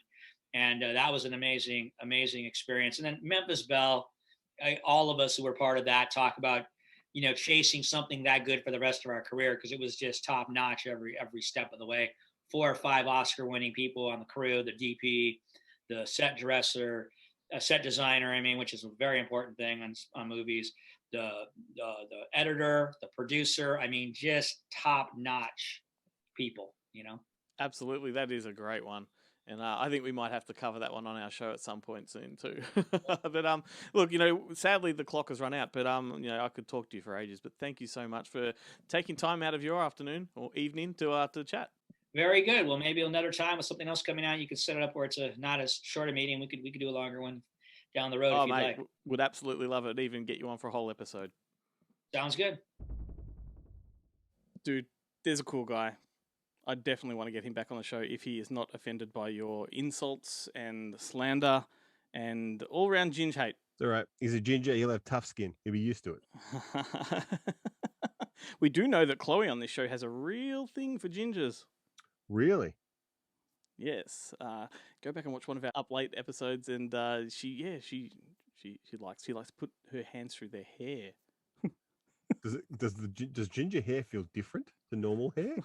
And that was an amazing, amazing experience. And then Memphis Belle, all of us who were part of that talk about, chasing something that good for the rest of our career, because it was just top notch every step of the way. 4 or 5 Oscar-winning people on the crew, the DP, the set dresser, set designer, which is a very important thing on movies, the editor, the producer, just top-notch people, Absolutely, that is a great one. And I think we might have to cover that one on our show at some point soon too. But look, sadly the clock has run out. But I could talk to you for ages. But thank you so much for taking time out of your afternoon or evening to chat. Very good. Well, maybe another time with something else coming out, you could set it up where it's not as short a meeting. We could do a longer one down the road if you'd like. Would absolutely love it. Even get you on for a whole episode. Sounds good. Dude, there's a cool guy. I definitely want to get him back on the show if he is not offended by your insults and slander and all-round ginge hate. It's all right. He's a ginger. He'll have tough skin. He'll be used to it. We do know that Chloe on this show has a real thing for gingers. Really? Yes. Go back and watch one of our Up Late episodes, and she likes to put her hands through their hair. Does ginger hair feel different to normal hair?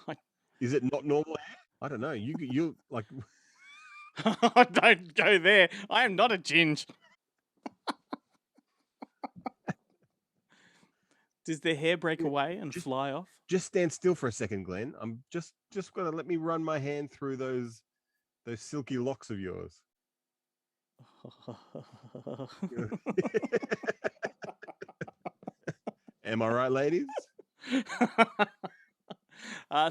Is it not normal hair? I don't know. You like. Don't go there. I am not a ginge. Does their hair break away and fly off? Just stand still for a second, Glenn. I'm just gonna let me run my hand through those silky locks of yours. Am I right, ladies?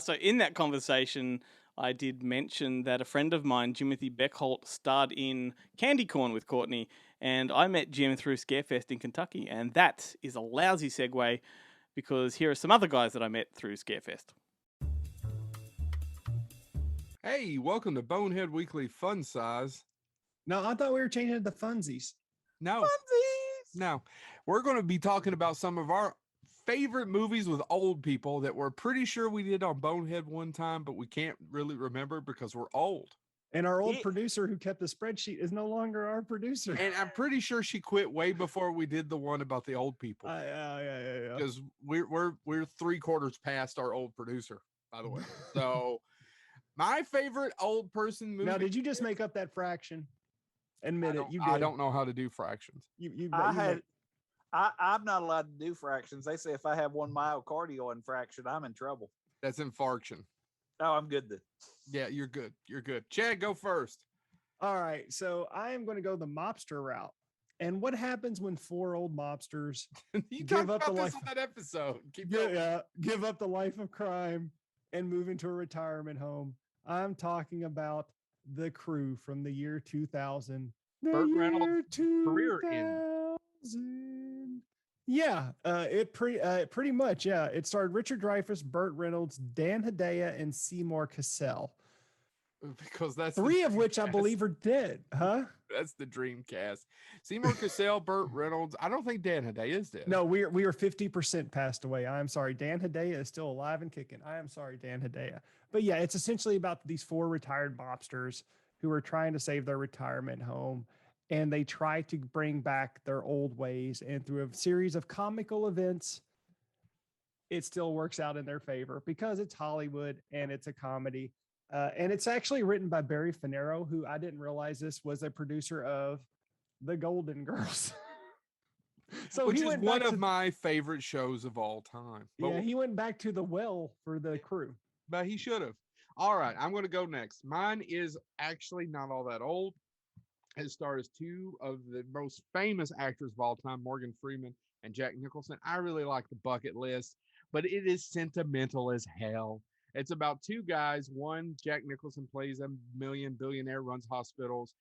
So in that conversation, I did mention that a friend of mine, Jimothy Beckholt, starred in Candy Corn with Courtney, and I met Jim through Scarefest in Kentucky, and that is a lousy segue because here are some other guys that I met through Scarefest. Hey, welcome to Bonehead Weekly Fun Size. No, I thought we were changing it to funsies. No. No. We're going to be talking about some of our favorite movies with old people that we're pretty sure we did on Bonehead one time, but we can't really remember because we're old. And our old producer who kept the spreadsheet is no longer our producer. And I'm pretty sure she quit way before we did the one about the old people. Yeah. Because we're 3/4 past our old producer, by the way. So my favorite old person movie. Now, did you just make up that fraction? Admit it. You did. I don't know how to do fractions. I'm not allowed to do fractions. They say if I have 1 myocardial infraction, I'm in trouble. That's infarction. Oh, I'm good then. Yeah, you're good. You're good. Chad, go first. All right. So I am going to go the mobster route. And what happens when 4 old mobsters you give talked up about the this life on that episode? Keep going. give up the life of crime and move into a retirement home? I'm talking about The Crew from the year 2000. Burt Reynolds' career end. Yeah, it pretty much. Yeah, it starred Richard Dreyfuss, Burt Reynolds, Dan Hedaya, and Seymour Cassell. Because that's 3 of which I believe are dead, huh? That's the dream cast. Seymour Cassell, Burt Reynolds. I don't think Dan Hedaya is dead. No, we are 50% passed away. I am sorry. Dan Hedaya is still alive and kicking. I am sorry, Dan Hedaya. But yeah, it's essentially about these 4 retired mobsters who are trying to save their retirement home. And they try to bring back their old ways. And through a series of comical events, it still works out in their favor because it's Hollywood and it's a comedy. And it's actually written by Barry Finero, who I didn't realize this was a producer of The Golden Girls. So which he is went one back of to, my favorite shows of all time. yeah, he went back to The Well for The Crew. But he should have. All right, I'm going to go next. Mine is actually not all that old. It stars 2 of the most famous actors of all time, Morgan Freeman and Jack Nicholson. I really like The Bucket List, but it is sentimental as hell. It's about 2 guys. One, Jack Nicholson plays a billionaire, runs hospitals.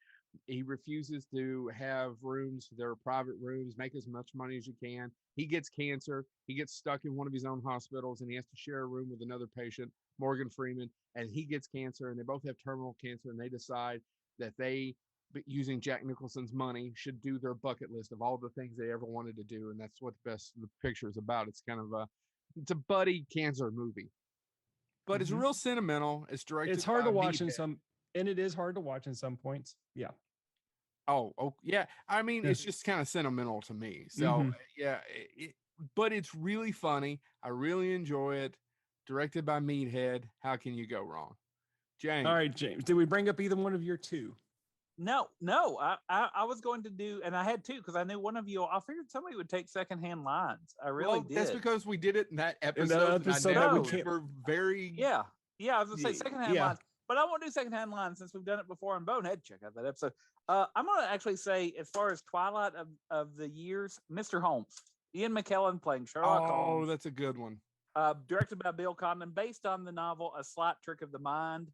He refuses to have rooms, their private rooms, make as much money as you can. He gets cancer. He gets stuck in one of his own hospitals, and he has to share a room with another patient, Morgan Freeman, and he gets cancer, and they both have terminal cancer, and they decide that they, using Jack Nicholson's money, should do their bucket list of all the things they ever wanted to do, and that's what the picture is about. It's kind of it's a buddy cancer movie, but it's real sentimental. It's directed. It's hard to watch Meathead. in some, and it is hard to watch in some points. Yeah. Oh, yeah. I mean, it's just kind of sentimental to me. So yeah, but it's really funny. I really enjoy it. Directed by Meathead. How can you go wrong, James? All right, James. Did we bring up either one of your 2? No. I was going to do, and I had 2 because I knew one of you. I figured somebody would take secondhand lines. I really did. That's because we did it in that episode. We're very yeah. I was gonna say secondhand yeah. lines, but I won't do secondhand lines since we've done it before on Bonehead. Check out that episode. I'm gonna actually say, as far as Twilight of the years, Mr. Holmes, Ian McKellen playing Sherlock Holmes. Oh, that's a good one. Directed by Bill Condon, based on the novel A Slight Trick of the Mind,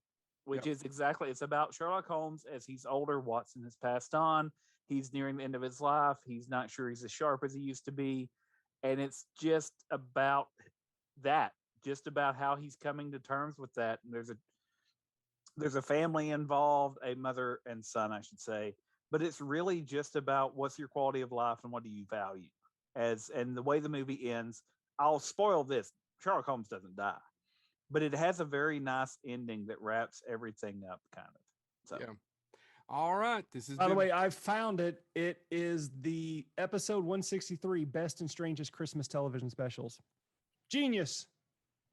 which is exactly, it's about Sherlock Holmes as he's older. Watson has passed on. He's nearing the end of his life. He's not sure he's as sharp as he used to be. And it's just about that, just about how he's coming to terms with that. And there's a family involved, a mother and son, I should say. But it's really just about what's your quality of life and what do you value. And the way the movie ends, I'll spoil this. Sherlock Holmes doesn't die. But it has a very nice ending that wraps everything up, kind of. So, yeah. All right. This is. By the way, I found it. It is the episode 163, Best and Strangest Christmas Television Specials. Genius.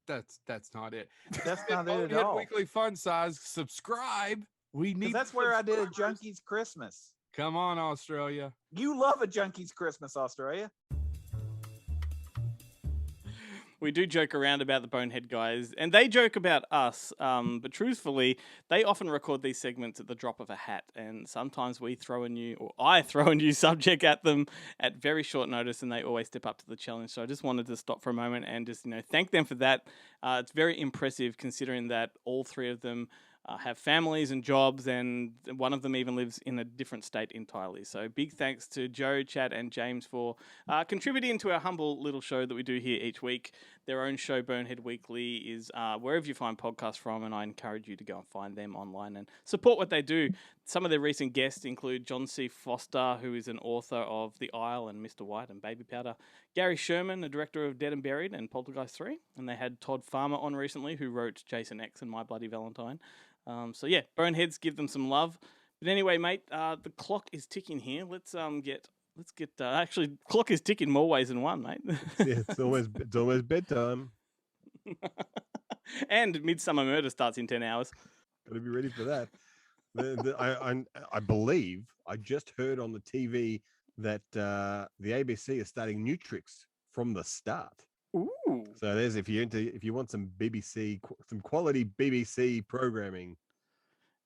That's not it. That's not it at all. Weekly Fun Size. Subscribe. We need. That's where I did a Junkies Christmas. Come on, Australia. You love a Junkies Christmas, Australia. we do joke around about the Bonehead guys, and they joke about us. But truthfully, they often record these segments at the drop of a hat, and sometimes I throw a new subject at them at very short notice, and they always step up to the challenge. So I just wanted to stop for a moment and just thank them for that. It's very impressive considering that all three of them have families and jobs, and one of them even lives in a different state entirely. So big thanks to Joe, Chad, and James for contributing to our humble little show that we do here each week. Their own show, Bonehead Weekly, is wherever you find podcasts from, and I encourage you to go and find them online and support what they do. Some of their recent guests include John C. Foster, who is an author of The Isle and Mr. White and Baby Powder, Gary Sherman, the director of Dead and Buried and Poltergeist 3, and they had Todd Farmer on recently, who wrote Jason X and My Bloody Valentine. So yeah, Boneheads, give them some love. But anyway, mate, the clock is ticking here. Let's get. Actually, clock is ticking more ways than one, mate. Yeah, it's almost bedtime. And Midsummer Murder starts in 10 hours. Got to be ready for that. I believe I just heard on the TV that the ABC is starting new tricks from the start. Ooh. So there's if you want some quality BBC programming,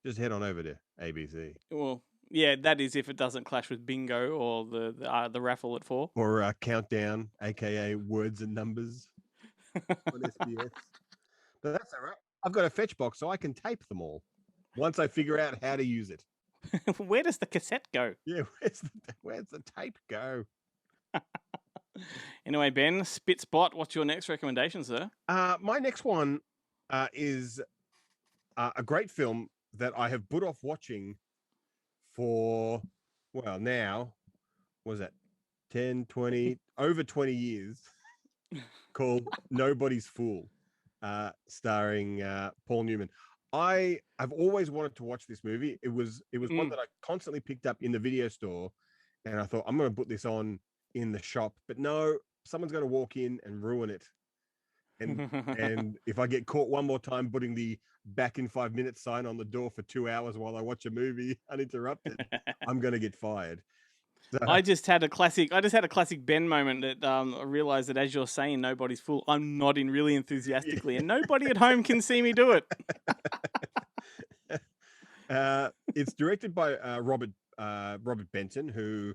just head on over to ABC. Well, yeah, that is if it doesn't clash with Bingo or the raffle at 4 or Countdown, aka Words and Numbers on SBS. But that's all right. I've got a fetch box, so I can tape them all once I figure out how to use it. Where does the cassette go? Yeah, where's the tape go? Anyway, Ben, Spit Spot, what's your next recommendation, sir? My next one is a great film that I have put off watching for, well, now, what was that, 10, 20, over 20 years, called Nobody's Fool, starring Paul Newman. I've always wanted to watch this movie. It was one that I constantly picked up in the video store, and I thought, I'm going to put this on in the shop, but no, someone's going to walk in and ruin it. And if I get caught one more time putting the back in 5 minutes sign on the door for 2 hours while I watch a movie uninterrupted, I'm going to get fired. So, I just had a classic Ben moment that I realized that as you're saying Nobody's Fool, I'm nodding really enthusiastically, and nobody at home can see me do it. It's directed by Robert Benson, who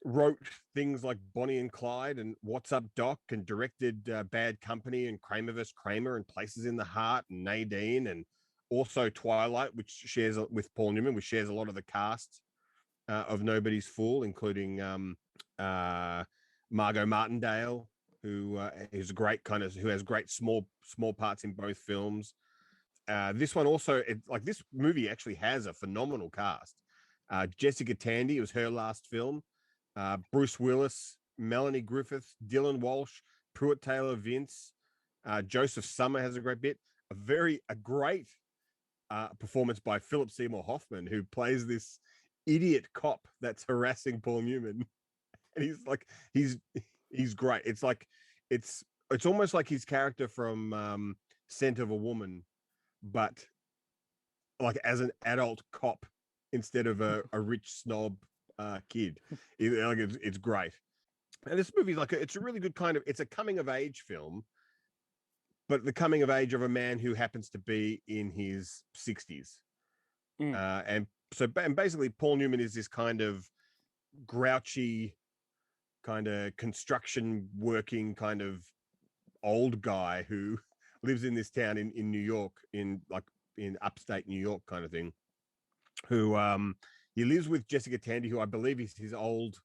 wrote things like Bonnie and Clyde and What's Up Doc, and directed Bad Company and Kramer vs. Kramer and Places in the Heart and Nadine, and also Twilight, which shares with Paul Newman, which shares a lot of the cast of Nobody's Fool, including Margot Martindale, who is a great who has great small parts in both films. This one also, this movie actually has a phenomenal cast. Jessica Tandy, it was her last film. Bruce Willis, Melanie Griffith, Dylan Walsh, Pruitt Taylor Vince, Joseph Summer has a great bit. A great performance by Philip Seymour Hoffman, who plays this idiot cop that's harassing Paul Newman, and he's great. It's almost like his character from Scent of a Woman, but like as an adult cop instead of a rich snob kid. It's great. And this movie it's a really good it's a coming of age film, but the coming of age of a man who happens to be in his 60s. And basically Paul Newman is this kind of grouchy, kind of construction working kind of old guy who lives in this town in New York, in upstate New York kind of thing, who he lives with Jessica Tandy, who I believe is his old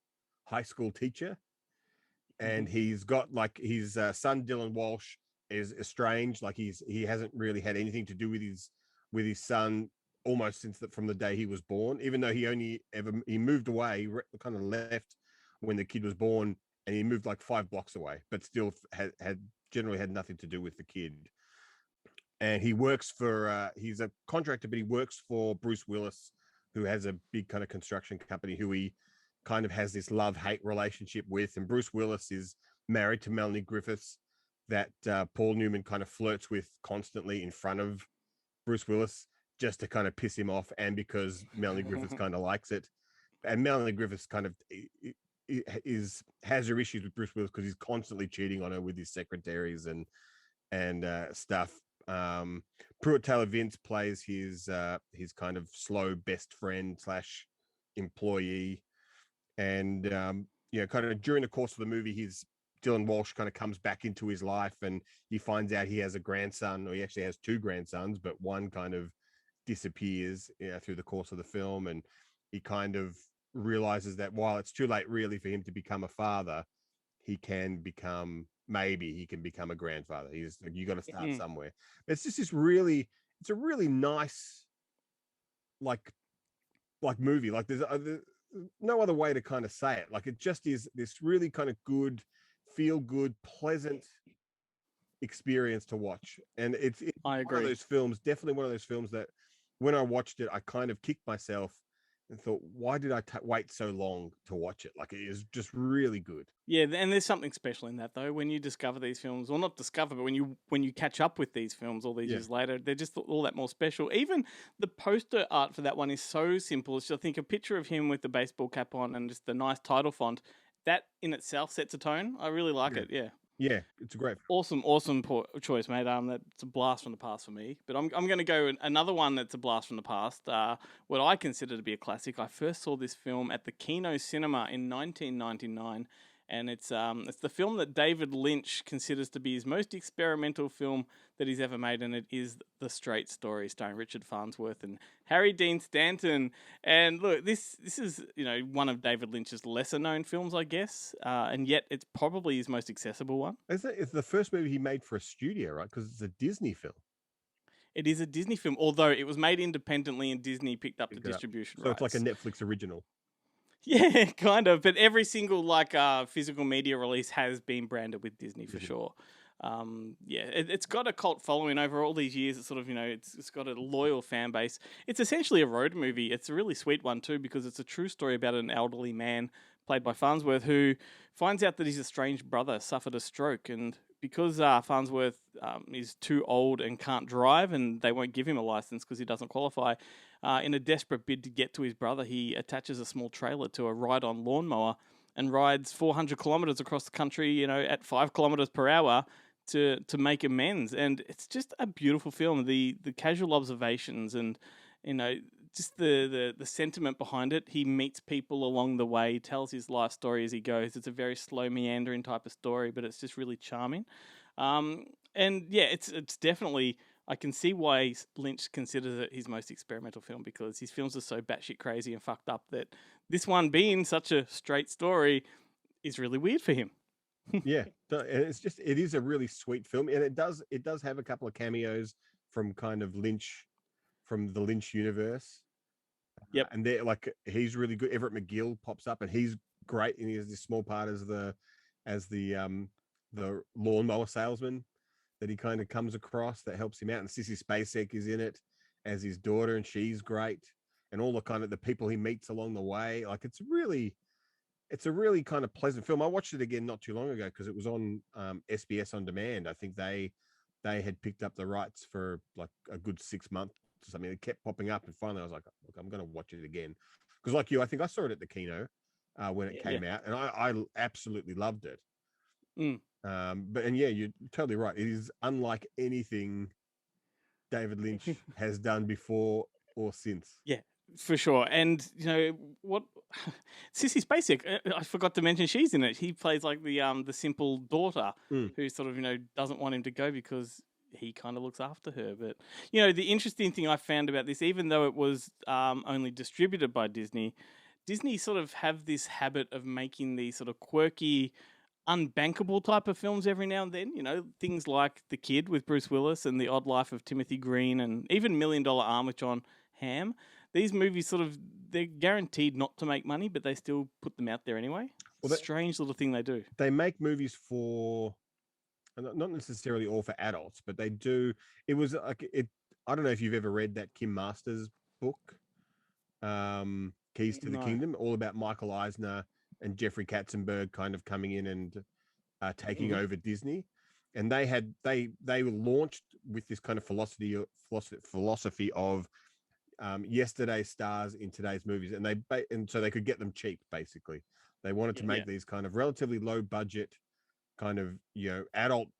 high school teacher. And he's got his son, Dylan Walsh, is estranged. He hasn't really had anything to do with his son almost from the day he was born, even though he moved away, kind of left when the kid was born, and he moved 5 blocks away, but still had generally had nothing to do with the kid. And he works for, he's a contractor, but he works for Bruce Willis, who has a big kind of construction company who he kind of has this love-hate relationship with. And Bruce Willis is married to Melanie Griffiths, that Paul Newman kind of flirts with constantly in front of Bruce Willis, just to kind of piss him off, and because Melanie Griffiths kind of likes it. And Melanie Griffiths kind of has her issues with Bruce Willis because he's constantly cheating on her with his secretaries and stuff. Pruitt Taylor Vince plays his kind of slow best friend / employee, and kind of during the course of the movie, Dylan Walsh kind of comes back into his life, and he finds out he has a grandson, or he actually has 2 grandsons, but one kind of disappears through the course of the film, and he kind of realizes that while it's too late really for him to become a father, maybe he can become a grandfather. You got to start somewhere. It's just it's a really nice like movie. Like there's no other way to kind of say it. Like it just is this really kind of good, feel good, pleasant experience to watch. And it's I agree. One of those films, definitely one of those films that when I watched it, I kind of kicked myself and thought, why did I wait so long to watch it? Like, it is just really good. Yeah, and there's something special in that, though. When you discover these films, or not discover, but when you catch up with these films all these years later, they're just all that more special. Even the poster art for that one is so simple. It's just, I think, a picture of him with the baseball cap on and just the nice title font. That in itself sets a tone. I really like it, yeah. Yeah, it's a great. Awesome choice, mate. That's a blast from the past for me. But I'm going to go another one that's a blast from the past. What I consider to be a classic. I first saw this film at the Kino Cinema in 1999, and it's the film that David Lynch considers to be his most experimental film that he's ever made, and it is The Straight Story, starring Richard Farnsworth and Harry Dean Stanton. And look, this is one of David Lynch's lesser known films, I guess, and yet it's probably his most accessible one. It's the first movie he made for a studio, right? Because it's a Disney film. It is a Disney film, although it was made independently and Disney picked up the distribution rights. So it's like a Netflix original. Yeah, kind of. But every single physical media release has been branded with Disney for sure. It's got a cult following over all these years. It's sort of, it's got a loyal fan base. It's essentially a road movie. It's a really sweet one too, because it's a true story about an elderly man played by Farnsworth who finds out that his estranged brother suffered a stroke, and because Farnsworth is too old and can't drive, and they won't give him a license because he doesn't qualify, in a desperate bid to get to his brother, he attaches a small trailer to a ride-on lawnmower and rides 400 kilometers across the country, at 5 kilometers per hour to make amends. And it's just a beautiful film. The casual observations and, just the sentiment behind it. He meets people along the way, tells his life story as he goes. It's a very slow, meandering type of story, but it's just really charming. It's definitely, I can see why Lynch considers it his most experimental film, because his films are so batshit crazy and fucked up that this one, being such a straight story, is really weird for him. Yeah, it is a really sweet film, and it does have a couple of cameos from kind of Lynch, from the Lynch universe. Yep. And they're he's really good. Everett McGill pops up, and he's great, and he has this small part as the lawnmower salesman that he kind of comes across that helps him out. And Sissy Spacek is in it as his daughter, and she's great. And all the kind of the people he meets along the way. It's a really kind of pleasant film. I watched it again not too long ago because it was on SBS On Demand. I think they had picked up the rights for a good 6 months or something. It kept popping up, and finally I was like, look, I'm going to watch it again. Because like you, I think I saw it at the Kino when it came out, and I absolutely loved it. You're totally right. It is unlike anything David Lynch has done before or since. Yeah, for sure. And what Sissy Spacek, I forgot to mention, she's in it. He plays the simple daughter who sort of doesn't want him to go because he kind of looks after her. But the interesting thing I found about this, even though it was only distributed by Disney sort of have this habit of making these sort of quirky, unbankable type of films every now and then. Things like The Kid with Bruce Willis and The Odd Life of Timothy Green, and even $1 Million Arm with John Hamm. These movies they're guaranteed not to make money, but they still put them out there anyway. Well, strange little thing they do. They make movies for, not necessarily all for adults, but they do. It was I don't know if you've ever read that Kim Masters book, Keys to the Kingdom, all about Michael Eisner and Jeffrey Katzenberg kind of coming in and taking over Disney. And they were launched with this kind of philosophy of yesterday's stars in today's movies, and so they could get them cheap, basically. They wanted to make these kind of relatively low budget, kind of, you know,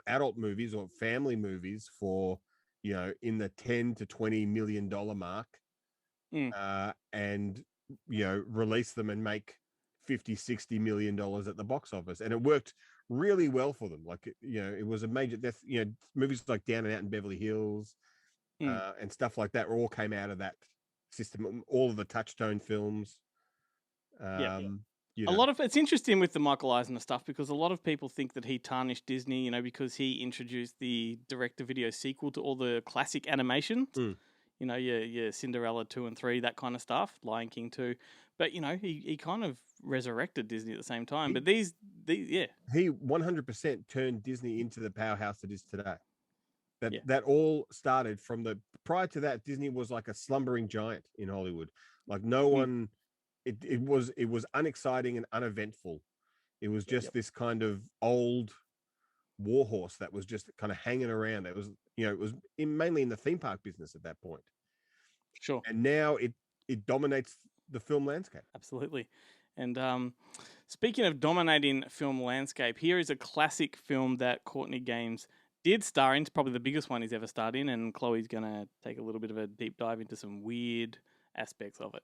adult movies or family movies for, you know, in the 10 to 20 million dollar mark, and, you know, release them and make 50-60 million dollars at the box office. And it worked really well for them. Like, you know, it was a major death, you know, movies like Down and Out in Beverly Hills and stuff like that all came out of that system. All of the Touchstone films. You know. A lot of it's interesting with the Michael Eisner stuff because a lot of people think that he tarnished Disney, you know, because he introduced the direct-to-video sequel to all the classic animations. You know, your Cinderella 2 and 3, that kind of stuff, Lion King 2. But, you know, he kind of resurrected Disney at the same time. But these He 100% turned Disney into the powerhouse it is today. That all started from prior to that, Disney was like a slumbering giant in Hollywood. Like no one, it was unexciting and uneventful. It was just this kind of old warhorse that was just kind of hanging around. It was, you know, it was mainly in the theme park business at that point. Sure. And now it dominates the film landscape. Absolutely. And speaking of dominating film landscape, here is a classic film that Courtney Gains did star in. It's probably the biggest one he's ever starred in, and Chloe's going to take a little bit of a deep dive into some weird aspects of it.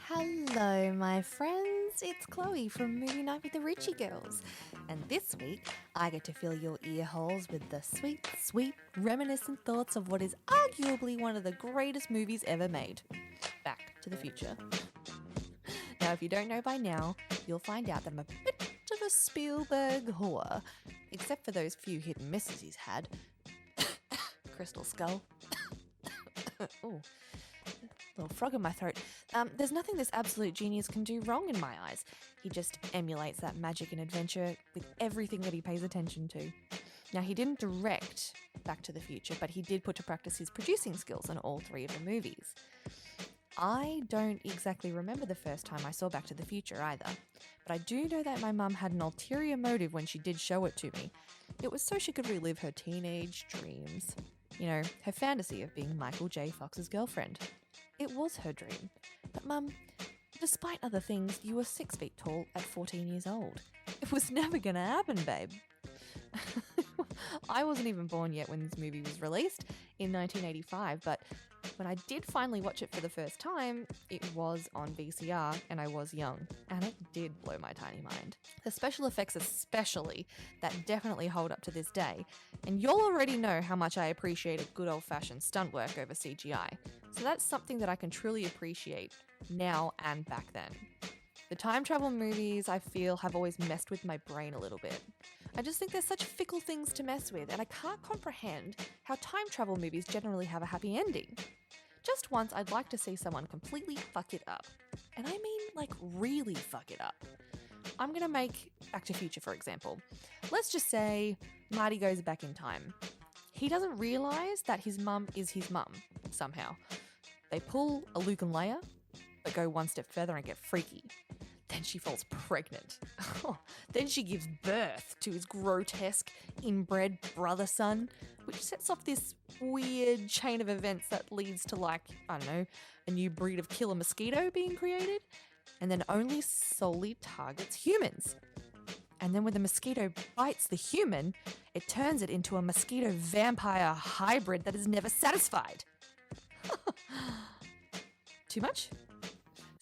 Hello, my friends. It's Chloe from Movie Night with the Richie Girls. And this week, I get to fill your ear holes with the sweet, sweet, reminiscent thoughts of what is arguably one of the greatest movies ever made, Back to the Future. Now, if you don't know by now, you'll find out that I'm a bit of a Spielberg whore, except for those few hit and misses he's had. Crystal Skull. Ooh. Little frog in my throat. There's nothing this absolute genius can do wrong in my eyes. He just emulates that magic and adventure with everything that he pays attention to. Now, he didn't direct Back to the Future, but he did put to practice his producing skills on all three of the movies. I don't exactly remember the first time I saw Back to the Future either, but I do know that my mum had an ulterior motive when she did show it to me. It was so she could relive her teenage dreams. You know, her fantasy of being Michael J. Fox's girlfriend. It was her dream. But Mum, despite other things, you were 6 feet tall at 14 years old. It was never gonna happen, babe. I wasn't even born yet when this movie was released in 1985, but when I did finally watch it for the first time, it was on VCR and I was young, and it did blow my tiny mind. The special effects especially, that definitely hold up to this day, and you'll already know how much I appreciate a good old-fashioned stunt work over CGI, so that's something that I can truly appreciate now and back then. The time travel movies, I feel, have always messed with my brain a little bit. I just think there's such fickle things to mess with, and I can't comprehend how time travel movies generally have a happy ending. Just once, I'd like to see someone completely fuck it up. And I mean, like, really fuck it up. I'm gonna make Back to the Future, for example. Let's just say Marty goes back in time. He doesn't realise that his mum is his mum, somehow. They pull a Luke and Leia, but go one step further and get freaky. Then she falls pregnant. Then she gives birth to his grotesque, inbred brother-son, which sets off this weird chain of events that leads to, like, I don't know, a new breed of killer mosquito being created, and then only solely targets humans. And then when the mosquito bites the human, it turns it into a mosquito vampire hybrid that is never satisfied. Too much?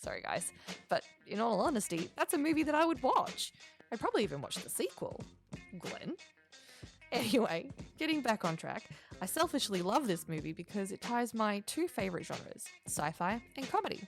Sorry, guys. But in all honesty, that's a movie that I would watch. I'd probably even watch the sequel. Glenn? Anyway, getting back on track, I selfishly love this movie because it ties my two favourite genres, sci-fi and comedy.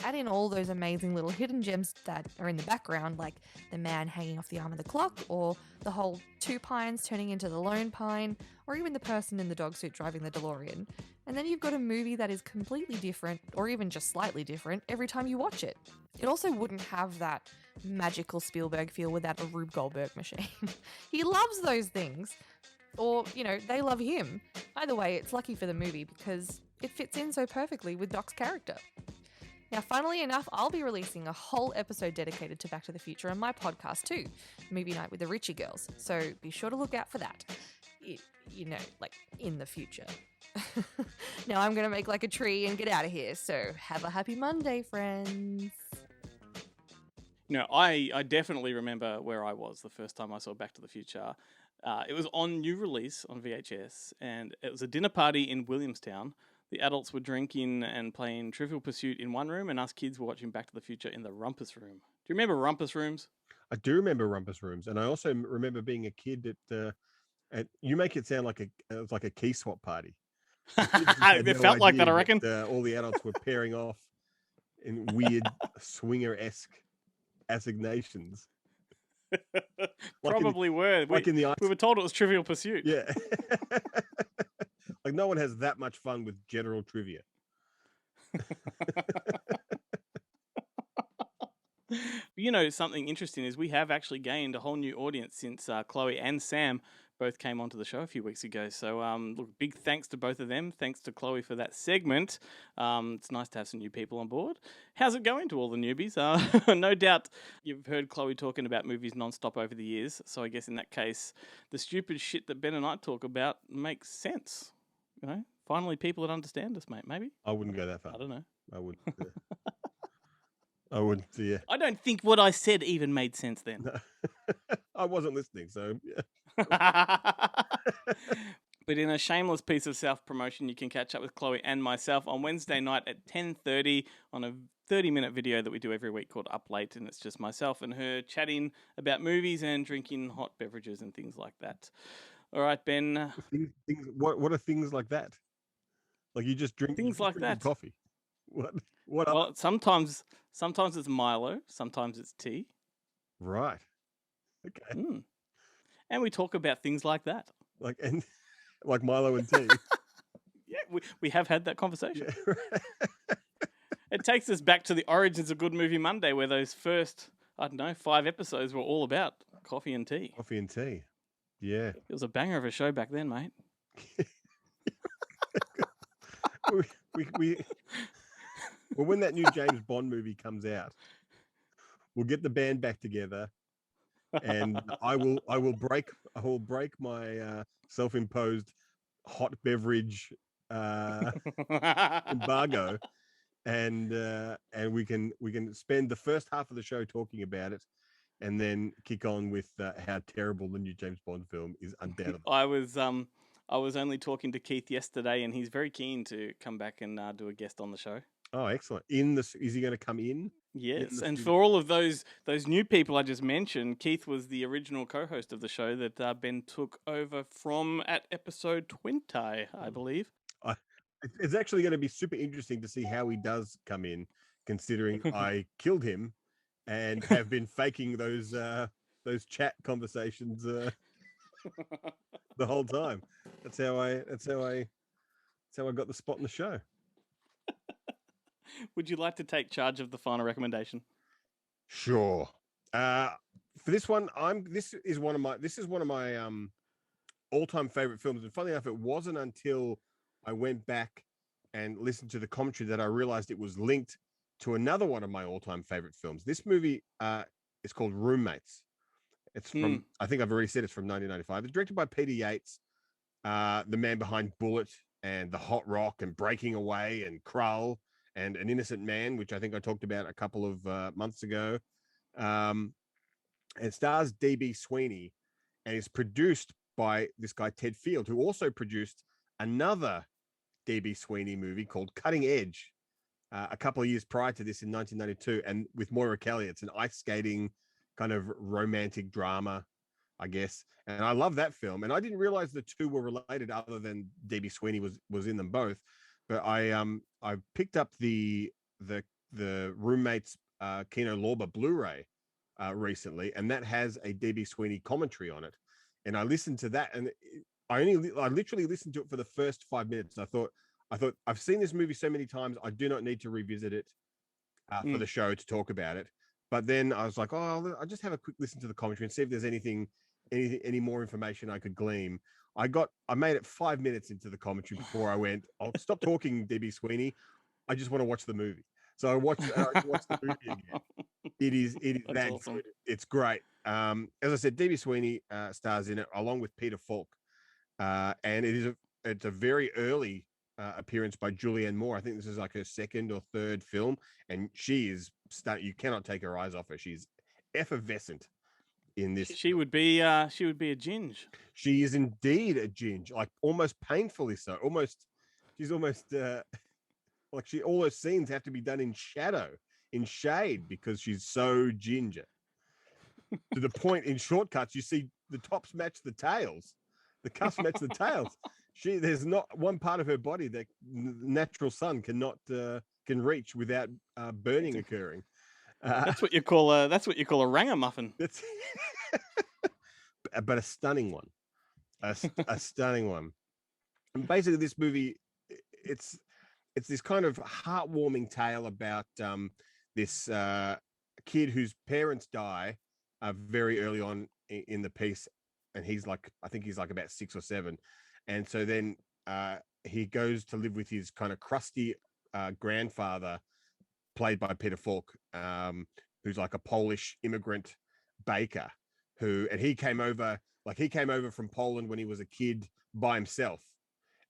Add in all those amazing little hidden gems that are in the background, like the man hanging off the arm of the clock, or the whole two pines turning into the lone pine, or even the person in the dog suit driving the DeLorean. And then you've got a movie that is completely different, or even just slightly different, every time you watch it. It also wouldn't have that magical Spielberg feel without a Rube Goldberg machine. He loves those things. Or, you know, they love him. Either way, it's lucky for the movie because it fits in so perfectly with Doc's character. Now, funnily enough, I'll be releasing a whole episode dedicated to Back to the Future on my podcast too, Movie Night with the Richie Girls, so be sure to look out for that. You know, like, in the future. Now I'm going to make like a tree and get out of here, so have a happy Monday, friends. I definitely remember where I was the first time I saw Back to the Future. It was on new release on VHS, and it was a dinner party in Williamstown. The adults were drinking and playing Trivial Pursuit in one room, and us kids were watching Back to the Future in the rumpus room. Do you remember rumpus rooms? I do remember rumpus rooms, and I also remember being a kid at you make it sound like it was like a key swap party. It felt like that, I reckon. All the adults were pairing off in weird swinger-esque assignations. Probably were. We were told it was Trivial Pursuit. Yeah. Like no one has that much fun with general trivia. Something interesting is we have actually gained a whole new audience since Chloe and Sam both came onto the show a few weeks ago. So, look, big thanks to both of them. Thanks to Chloe for that segment. It's nice to have some new people on board. How's it going to all the newbies? No doubt you've heard Chloe talking about movies nonstop over the years. So I guess in that case, the stupid shit that Ben and I talk about makes sense. Finally people that understand us, mate, maybe? I wouldn't go that far. I don't know. I wouldn't. I wouldn't, yeah. I don't think what I said even made sense then. No. I wasn't listening, so yeah. But in a shameless piece of self-promotion, you can catch up with Chloe and myself on Wednesday night at 10:30 on a 30-minute video that we do every week called Up Late, and it's just myself and her chatting about movies and drinking hot beverages and things like that. All right, Ben. What are things like that? Like you just drink things like that. Coffee. What? Well, sometimes it's Milo, sometimes it's tea. Right. Okay. And we talk about things like that. Like Milo and tea. Yeah, we have had that conversation. Yeah. It takes us back to the origins of Good Movie Monday, where those first, 5 episodes were all about coffee and tea. Coffee and tea. Yeah. It was a banger of a show back then, mate. Well, when that new James Bond movie comes out, we'll get the band back together, and I will break my self-imposed hot beverage embargo, and we can spend the first half of the show talking about it, and then kick on with how terrible the new James Bond film is undoubtedly. I was only talking to Keith yesterday, and he's very keen to come back and do a guest on the show. Oh, excellent! Is he going to come in? Yes, and for all of those new people I just mentioned, Keith was the original co-host of the show that Ben took over from at episode 20, I believe. It's actually going to be super interesting to see how he does come in, considering I killed him and have been faking those chat conversations the whole time. That's how I got the spot in the show. Would you like to take charge of the final recommendation? Sure. For this one, this is one of my all-time favorite films. And funny enough, it wasn't until I went back and listened to the commentary that I realized it was linked to another one of my all-time favorite films. This movie is called Roommates. It's from, I think I've already said it's from 1995. It's directed by Peter Yates, the man behind Bullet and The Hot Rock and Breaking Away and Krull and An Innocent Man, which I think I talked about a couple of months ago. It stars D.B. Sweeney and is produced by this guy, Ted Field, who also produced another D.B. Sweeney movie called Cutting Edge a couple of years prior to this in 1992. And with Moira Kelly, it's an ice skating kind of romantic drama, I guess. And I love that film. And I didn't realize the two were related other than D.B. Sweeney was in them both. But I picked up the Roommates Kino Lorber Blu-ray recently, and that has a D.B. Sweeney commentary on it. And I listened to that, and I literally listened to it for the first 5 minutes. I thought I've seen this movie so many times, I do not need to revisit it for the show to talk about it. But then I was like, oh, I'll just have a quick listen to the commentary and see if there's any more information I could glean. I made it 5 minutes into the commentary before I went, I'll stop talking, D.B. Sweeney. I just want to watch the movie. So I watched the movie again. It is that awesome. Good. It's great. As I said, D.B. Sweeney stars in it along with Peter Falk, and it's a very early appearance by Julianne Moore. I think this is like her second or third film, and she is you cannot take her eyes off her. She's effervescent in this. She would be a ginge. She is indeed a ginge, like almost painfully so. She's almost like all her scenes have to be done in shadow, in shade, because she's so ginger. To the point in shortcuts, you see the tops match the tails, the cuffs match the tails. There's not one part of her body that natural sun cannot can reach without burning occurring. That's what you call a rangamuffin. That's but a stunning one, a stunning one. And basically, this movie, it's this kind of heartwarming tale about this kid whose parents die very early on in the piece, and I think he's like about 6 or 7, and so then he goes to live with his kind of crusty grandfather, played by Peter Falk, who's like a Polish immigrant baker and he came over from Poland when he was a kid by himself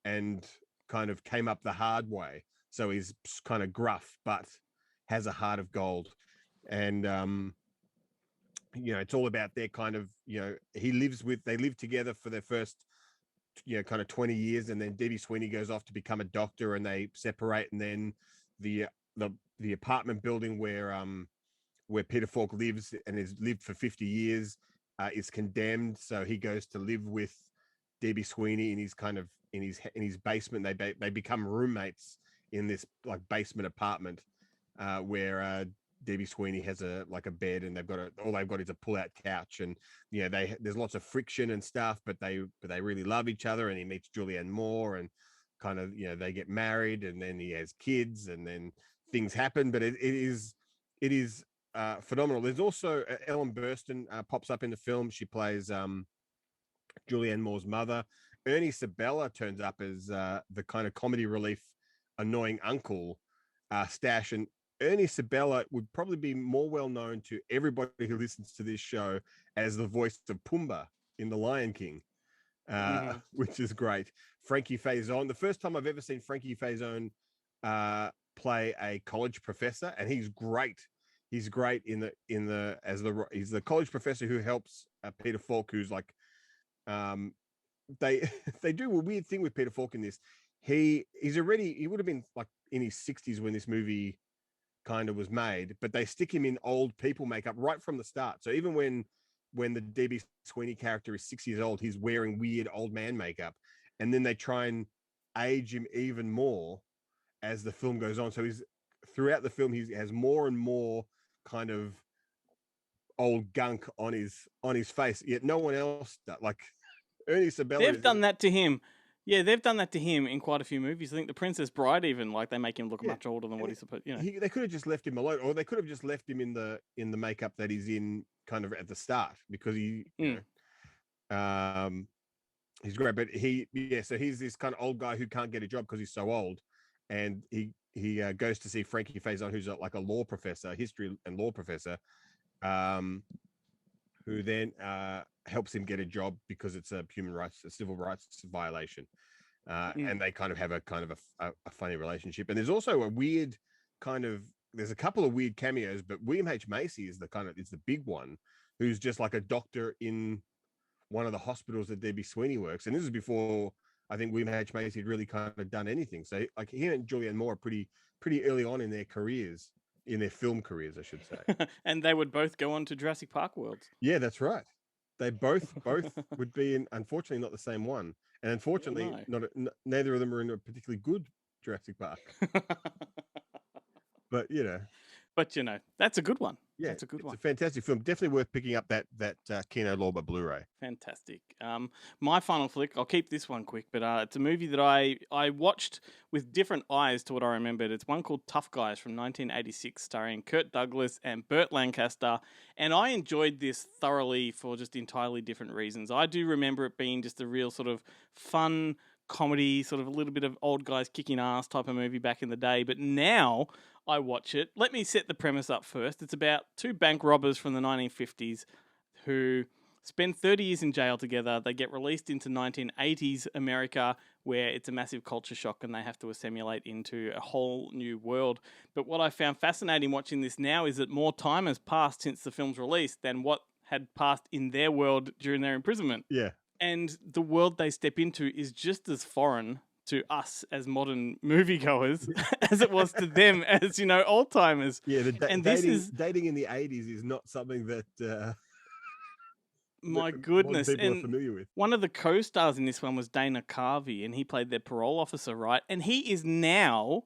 and kind of came up the hard way. So he's kind of gruff, but has a heart of gold. And, it's all about their kind of, they live together for their first, kind of 20 years. And then Debbie Sweeney goes off to become a doctor and they separate. And then the apartment building where Peter Falk lives and has lived for 50 years is condemned. So he goes to live with Debbie Sweeney in his basement. They become roommates in this like basement apartment where Debbie Sweeney has a bed, and all they've got is a pull-out couch, and there's lots of friction and stuff, but they really love each other. And he meets Julianne Moore, and kind of they get married, and then he has kids, and then things happen. But it is phenomenal. There's also Ellen Burstyn pops up in the film. She plays Julianne Moore's mother. Ernie Sabella turns up as the kind of comedy relief annoying uncle Stash. And Ernie Sabella would probably be more well known to everybody who listens to this show as the voice of Pumbaa in The Lion King, which is great. Frankie Faison. The first time I've ever seen Frankie Faison play a college professor, and he's great. He's great he's the college professor who helps Peter Falk, who's like, they do a weird thing with Peter Falk in this. He would have been like in his 60s when this movie kind of was made, but they stick him in old people makeup right from the start. So even when the Debbie Sweeney character is 6 years old, he's wearing weird old man makeup, and then they try and age him even more as the film goes on. So throughout the film, he has more and more kind of old gunk on his face. Yet no one else does. Like Ernie Sabella. They've done that to him. Yeah, they've done that to him in quite a few movies. I think The Princess Bride even, like, they make him look much older than what he's supposed. They could have just left him alone, or they could have just left him in the makeup that he's in kind of at the start, because he's great. But so he's this kind of old guy who can't get a job because he's so old, and he goes to see Frankie Faison, who's like a law professor, history and law professor, who then helps him get a job because it's a civil rights violation. And they kind of have a funny relationship. And there's also a weird there's a couple of weird cameos, but William H. Macy is the big one, who's just like a doctor in one of the hospitals that Debbie Sweeney works. And this is before I think William H. Macy had really kind of done anything. So like he and Julianne Moore are pretty early on in their careers, in their film careers, I should say. And they would both go on to Jurassic Park Worlds. Yeah, that's right. They both would be in, unfortunately, not the same one. And unfortunately, neither of them are in a particularly good Jurassic Park. But that's a good one. Yeah, that's a good one. It's a fantastic film. Definitely worth picking up that Kino Lorber Blu-ray. Fantastic. My final flick, I'll keep this one quick, but it's a movie that I watched with different eyes to what I remembered. It's one called Tough Guys from 1986, starring Kirk Douglas and Burt Lancaster, and I enjoyed this thoroughly for just entirely different reasons. I do remember it being just a real sort of fun comedy, sort of a little bit of old guys kicking ass type of movie back in the day, but now I watch it. Let me set the premise up first. It's about two bank robbers from the 1950s who spend 30 years in jail together. They get released into 1980s America, where it's a massive culture shock and they have to assimilate into a whole new world. But what I found fascinating watching this now is that more time has passed since the film's release than what had passed in their world during their imprisonment. Yeah. And the world they step into is just as foreign to us as modern moviegoers as it was to them as, old timers. Yeah, and dating in the 80s is not something that my that goodness. people are And familiar with. one of the co-stars in this one was Dana Carvey, and he played their parole officer, right? And he is now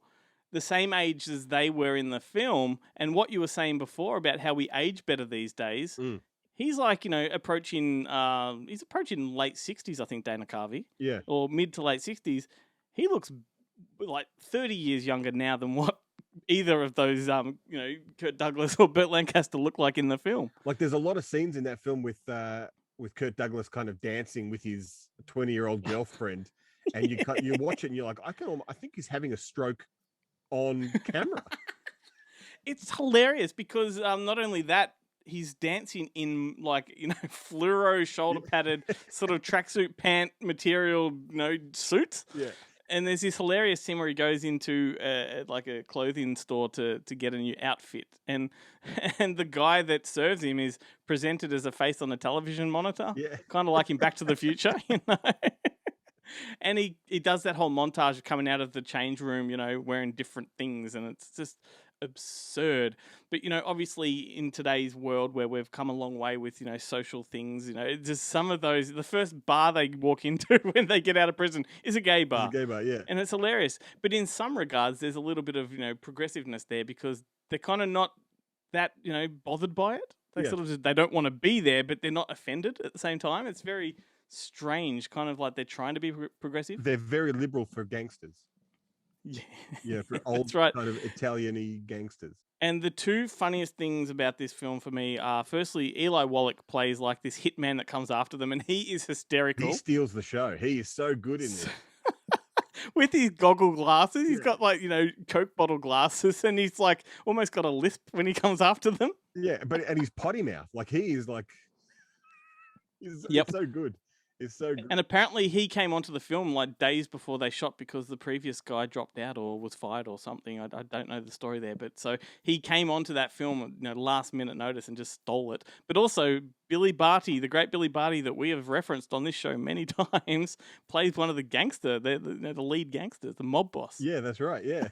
the same age as they were in the film. And what you were saying before about how we age better these days, he's like, approaching late 60s, I think, Dana Carvey. Yeah. Or mid to late 60s. He looks like 30 years younger now than what either of those, Kurt Douglas or Burt Lancaster look like in the film. Like, there's a lot of scenes in that film with Kurt Douglas kind of dancing with his 20-year-old girlfriend, and you watch it and you're like, I think he's having a stroke on camera. It's hilarious because not only that, he's dancing in fluoro shoulder padded sort of tracksuit pant material, suits. Yeah. And there's this hilarious scene where he goes into a clothing store to get a new outfit, and the guy that serves him is presented as a face on a television monitor, kind of like in Back to the Future, And he does that whole montage of coming out of the change room, wearing different things, and it's just absurd. But obviously in today's world where we've come a long way with social things, just some of those, the first bar they walk into when they get out of prison is a gay bar. It's a gay bar, yeah. And it's hilarious. But in some regards there's a little bit of progressiveness there, because they're kind of not that bothered by it. They sort of just, they don't want to be there, but they're not offended at the same time. It's very strange, kind of like they're trying to be progressive. They're very liberal for gangsters. Yeah, for old kind of Italian-y gangsters. And the two funniest things about this film for me are, firstly, Eli Wallach plays like this hitman that comes after them, and he is hysterical. He steals the show. He is so good in this. With his goggle glasses, he's got Coke bottle glasses, and he's almost got a lisp when he comes after them. Yeah, and his potty mouth, he is he's so good. It's so good. And apparently he came onto the film days before they shot because the previous guy dropped out or was fired or something. I don't know the story there, but so he came onto that film last minute notice and just stole it. But also Billy Barty, the great Billy Barty that we have referenced on this show many times, plays one of the the lead gangsters, the mob boss. Yeah, that's right. Yeah.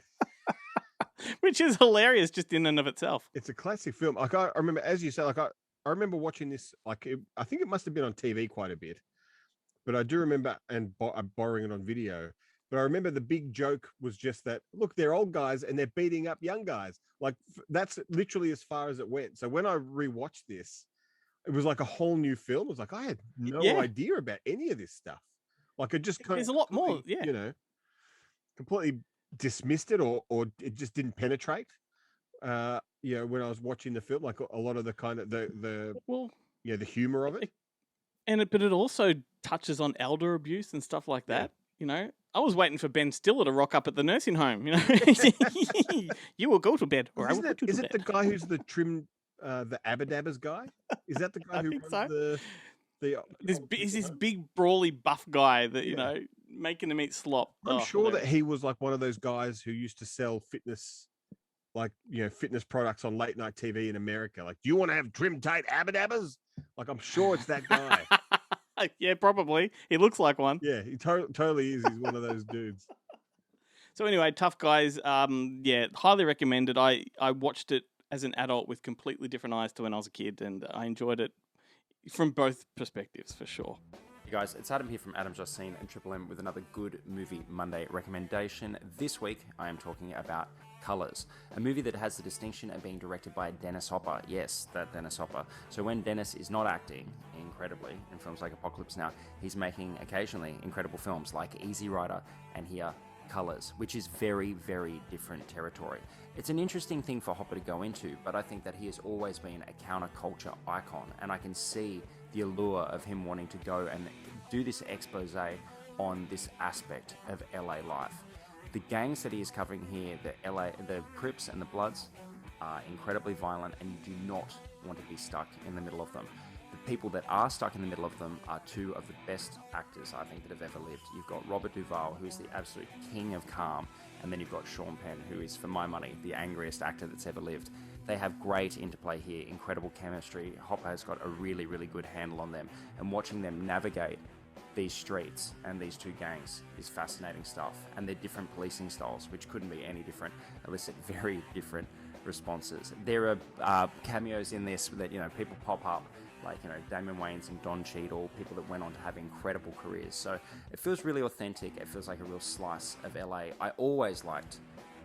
Which is hilarious just in and of itself. It's a classic film. I remember, as you said, I remember watching this. I think it must have been on TV quite a bit. But I do remember borrowing it on video. But I remember the big joke was just that, look, they're old guys and they're beating up young guys. That's literally as far as it went. So when I rewatched this, it was like a whole new film. It was like, I had no idea about any of this stuff. It just kind There's a lot more, completely dismissed it or it just didn't penetrate. When I was watching the film, a lot of the kind of the humor of it. But it also touches on elder abuse and stuff like that. I was waiting for Ben Stiller to rock up at the nursing home. You will go to bed, or I will put you to bed. Is it the guy who's the the Abadabbas guy? Is that the guy who runs this big brawly buff guy that making him eat slop? I'm sure that he was one of those guys who used to sell fitness. Fitness products on late night TV in America. Do you want to have trim tight Abadabbas? I'm sure it's that guy. Yeah, probably. He looks like one. Yeah, he totally is. He's one of those dudes. So anyway, Tough Guys. Highly recommended. I watched it as an adult with completely different eyes to when I was a kid, and I enjoyed it from both perspectives for sure. Hey guys, it's Adam here from Adam's Just Seen and Triple M with another Good Movie Monday recommendation. This week, I am talking about Colors, a movie that has the distinction of being directed by Dennis Hopper. Yes, that Dennis Hopper. So when Dennis is not acting incredibly in films like Apocalypse Now, he's making occasionally incredible films like Easy Rider and here Colors, which is very, very different territory. It's an interesting thing for Hopper to go into, but I think that he has always been a counterculture icon, and I can see the allure of him wanting to go and do this expose on this aspect of LA life. The gangs that he is covering here, the Crips and the Bloods, are incredibly violent, and you do not want to be stuck in the middle of them. The people that are stuck in the middle of them are two of the best actors I think that have ever lived. You've got Robert Duvall, who is the absolute king of calm, and then you've got Sean Penn, who is, for my money, the angriest actor that's ever lived. They have great interplay here, incredible chemistry. Hopper has got a really, really good handle on them, and watching them navigate these streets and these two gangs is fascinating stuff. And their different policing styles, which couldn't be any different, elicit very different responses. There are cameos in this that, people pop up, like, Damon Wayans and Don Cheadle, people that went on to have incredible careers. So it feels really authentic. It feels like a real slice of LA. I always liked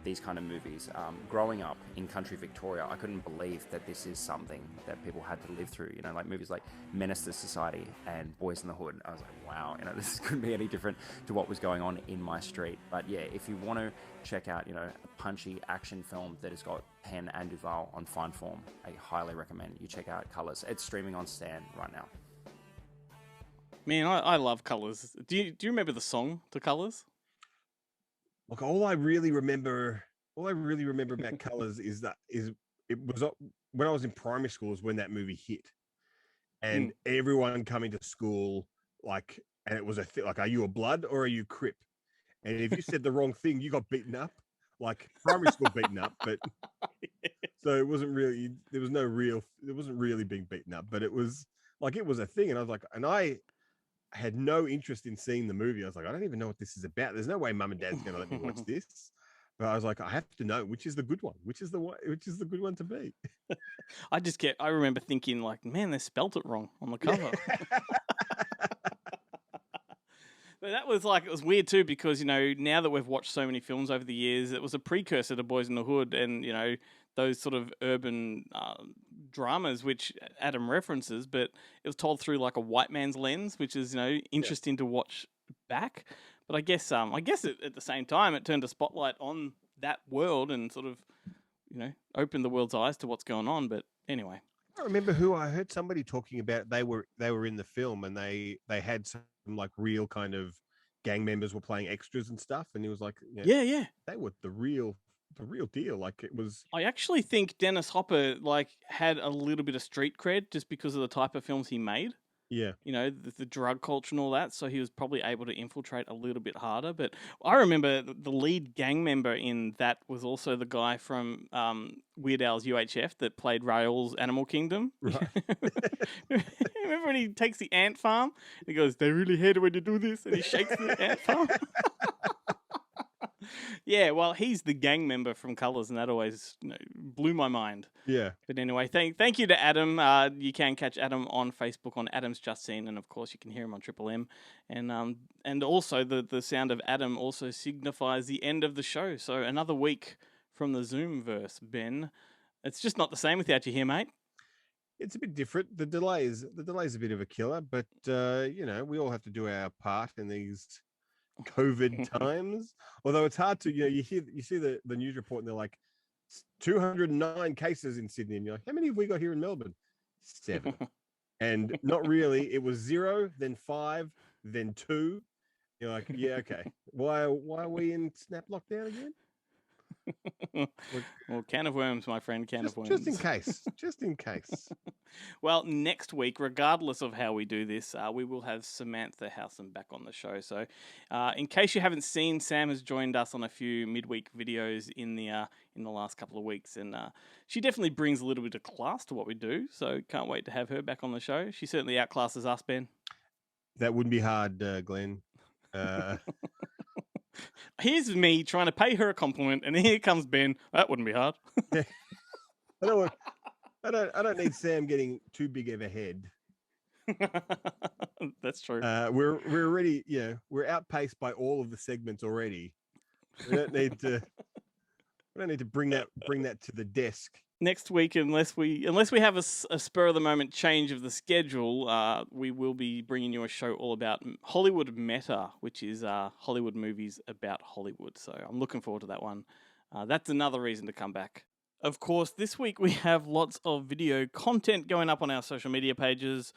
these kind of movies. Growing up in country Victoria, I couldn't believe that this is something that people had to live through. Like movies like Menace to Society and Boys in the Hood. I was like, wow, this couldn't be any different to what was going on in my street. But yeah, if you want to check out, a punchy action film that has got Penn and Duvall on fine form, I highly recommend you check out Colors. It's streaming on Stan right now. Man, I love Colors. Do you remember the song to Colors? Look, all I really remember about Colors is it was when I was in primary school is when that movie hit, and everyone coming to school and it was a thing like, are you a blood or are you Crip? And if you said the wrong thing, you got beaten up, like primary school beaten up. But so it wasn't really there wasn't really being beaten up, but it was a thing, and I was like, and I had no interest in seeing the movie. I was like, I don't even know what this is about. There's no way Mum and Dad's going to let me watch this. But I was like, I have to know which is the good one, which is the good one to be. I remember thinking like, man, they spelt it wrong on the cover. But that was it was weird too, because, now that we've watched so many films over the years, it was a precursor to Boys in the Hood and, those sort of urban dramas, which Adam references, but it was told through like a white man's lens, which is, interesting to watch back. But I guess at the same time, it turned a spotlight on that world and sort of, opened the world's eyes to what's going on. But anyway. I remember I heard somebody talking about they were in the film and they had some like real kind of gang members were playing extras and stuff. And he was like, yeah. They were the real deal. Like it was. I actually think Dennis Hopper had a little bit of street cred just because of the type of films he made. Yeah. The drug culture and all that. So he was probably able to infiltrate a little bit harder. But I remember the lead gang member in that was also the guy from Weird Al's UHF that played Raoul's Animal Kingdom. Right. Remember when he takes the ant farm? He goes, they really hate it when you do this. And he shakes the ant farm. Yeah, well, he's the gang member from Colors, and that always blew my mind. Yeah. But anyway, thank you to Adam. You can catch Adam on Facebook on Adam's Just Seen, and of course you can hear him on Triple M. And also the sound of Adam also signifies the end of the show. So another week from the Zoomverse, Ben. It's just not the same without you here, mate. It's a bit different. The delay is a bit of a killer, but we all have to do our part in these COVID times. Although it's hard to, you see the news report and they're like 209 cases in Sydney, and you're like, how many have we got here in Melbourne? 7. And not really. It was 0, then 5, then 2. You're like, yeah, okay. Why are we in snap lockdown again? Well, can of worms, my friend, of worms. Just in case. Well, next week, regardless of how we do this, we will have Samantha Howson back on the show. So in case you haven't seen, Sam has joined us on a few midweek videos in the last couple of weeks, and she definitely brings a little bit of class to what we do. So can't wait to have her back on the show. She certainly outclasses us, Ben. That wouldn't be hard, Glenn. Here's me trying to pay her a compliment, and here comes Ben. That wouldn't be hard. I don't need Sam getting too big of a head. That's true. We're already, we're outpaced by all of the segments already. We don't need to bring that to the desk. Next week, unless we have a spur of the moment change of the schedule, we will be bringing you a show all about Hollywood Meta, which is Hollywood movies about Hollywood. So I'm looking forward to that one. That's another reason to come back. Of course, this week we have lots of video content going up on our social media pages.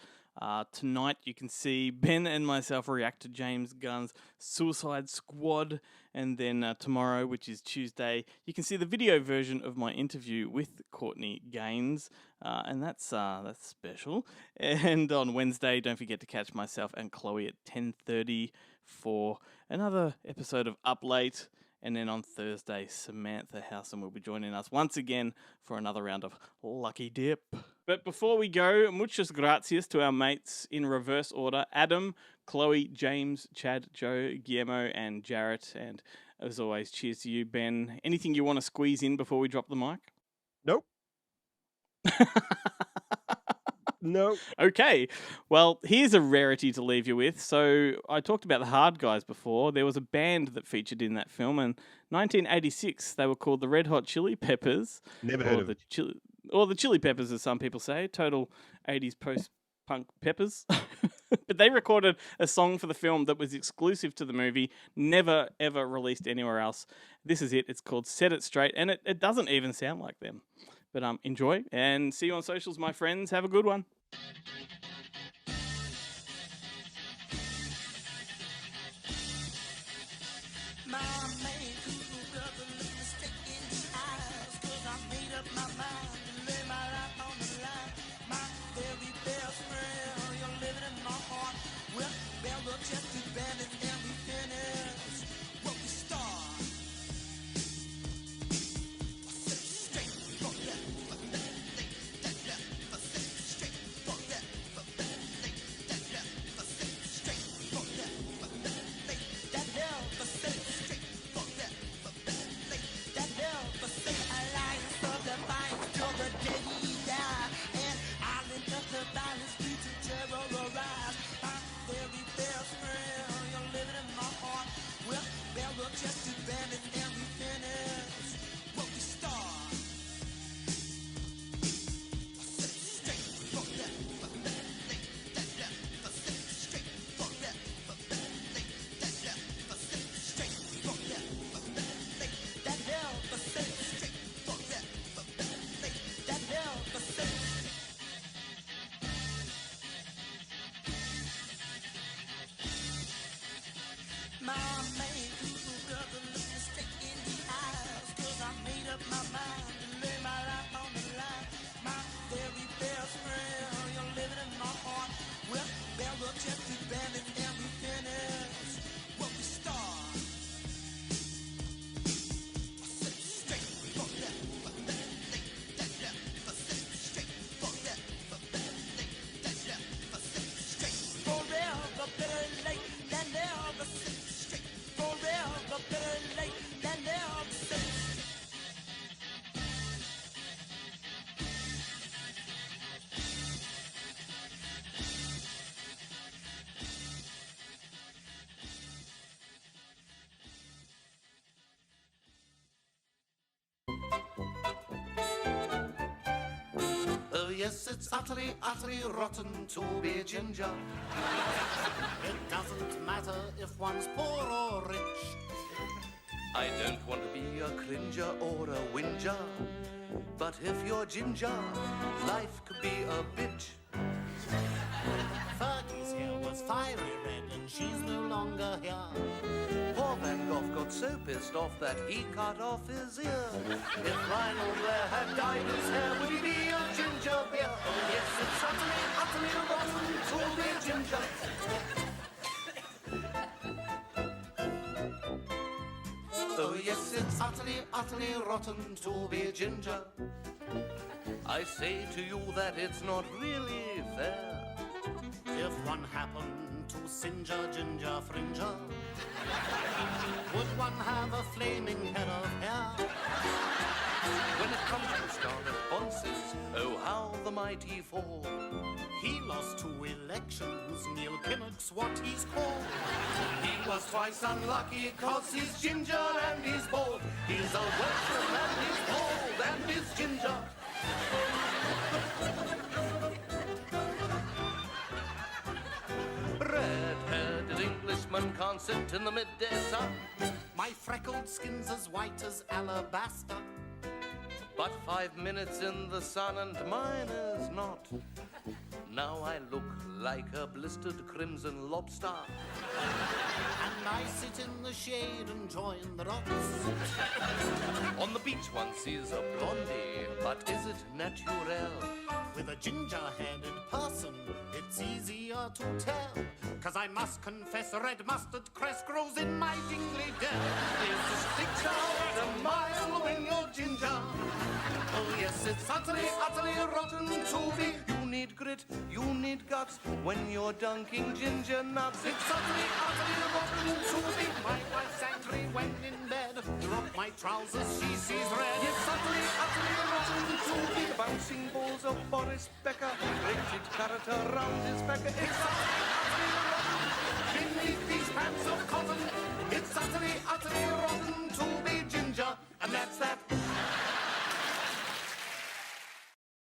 Tonight you can see Ben and myself react to James Gunn's Suicide Squad, and then tomorrow, which is Tuesday, you can see the video version of my interview with Courtney Gains, and that's special. And on Wednesday, don't forget to catch myself and Chloe at 10:30 for another episode of Up Late. And then on Thursday, Samantha Howson will be joining us once again for another round of Lucky Dip. But before we go, muchas gracias to our mates in reverse order: Adam, Chloe, James, Chad, Joe, Guillermo, and Jarret. And as always, cheers to you, Ben. Anything you want to squeeze in before we drop the mic? Nope. Nope. Okay. Well, here's a rarity to leave you with. So I talked about the Hard Guys before. There was a band that featured in that film in 1986. They were called the Red Hot Chili Peppers. Never heard of it. Or the Chili Peppers, as some people say. Total 80s post-punk peppers. But they recorded a song for the film that was exclusive to the movie, never, ever released anywhere else. This is it. It's called Set It Straight, and it doesn't even sound like them. But enjoy, and see you on socials, my friends. Have a good one. Yes, it's utterly, utterly rotten to be ginger. It doesn't matter if one's poor or rich. I don't want to be a cringer or a whinger, but if you're ginger, life could be a bitch. Fergie's hair was fiery red and she's no longer here. Poor Van Gogh got so pissed off that he cut off his ear. If Lionel Blair had dyed his hair, would he be a ginger beer? Oh yes, it's utterly, utterly rotten to be ginger. Oh yes, it's utterly, utterly rotten to be ginger. I say to you that it's not really fair. If one happened to singe a ginger fringer, would one have a flaming head of hair? When it comes to Scarlet Bonsis, oh how the mighty fall. He lost 2 elections, Neil Kinnock's what he's called. He was twice unlucky cause he's ginger and he's bald. He's a Welshman and he's bald and he's ginger. Red-haired Englishman can't sit in the midday sun. My freckled skin's as white as alabaster, but 5 minutes in the sun and mine is not. Now I look like a blistered crimson lobster. And I sit in the shade and join the rocks. On the beach one sees a blondie, but is it naturel? With a ginger-headed person, it's easier to tell. 'Cause I must confess, red mustard cress grows in my jingly dell. It's a stick out a mile when you're ginger. Oh yes, it's utterly, utterly rotten to be. You need grit, you need guts when you're dunking ginger nuts. It's utterly, utterly rotten to be. My wife's angry when in bed. Drop my trousers, she sees red. It's utterly, utterly rotten to be. Bouncing balls of Boris Becker, rated carrot around his pecker. It's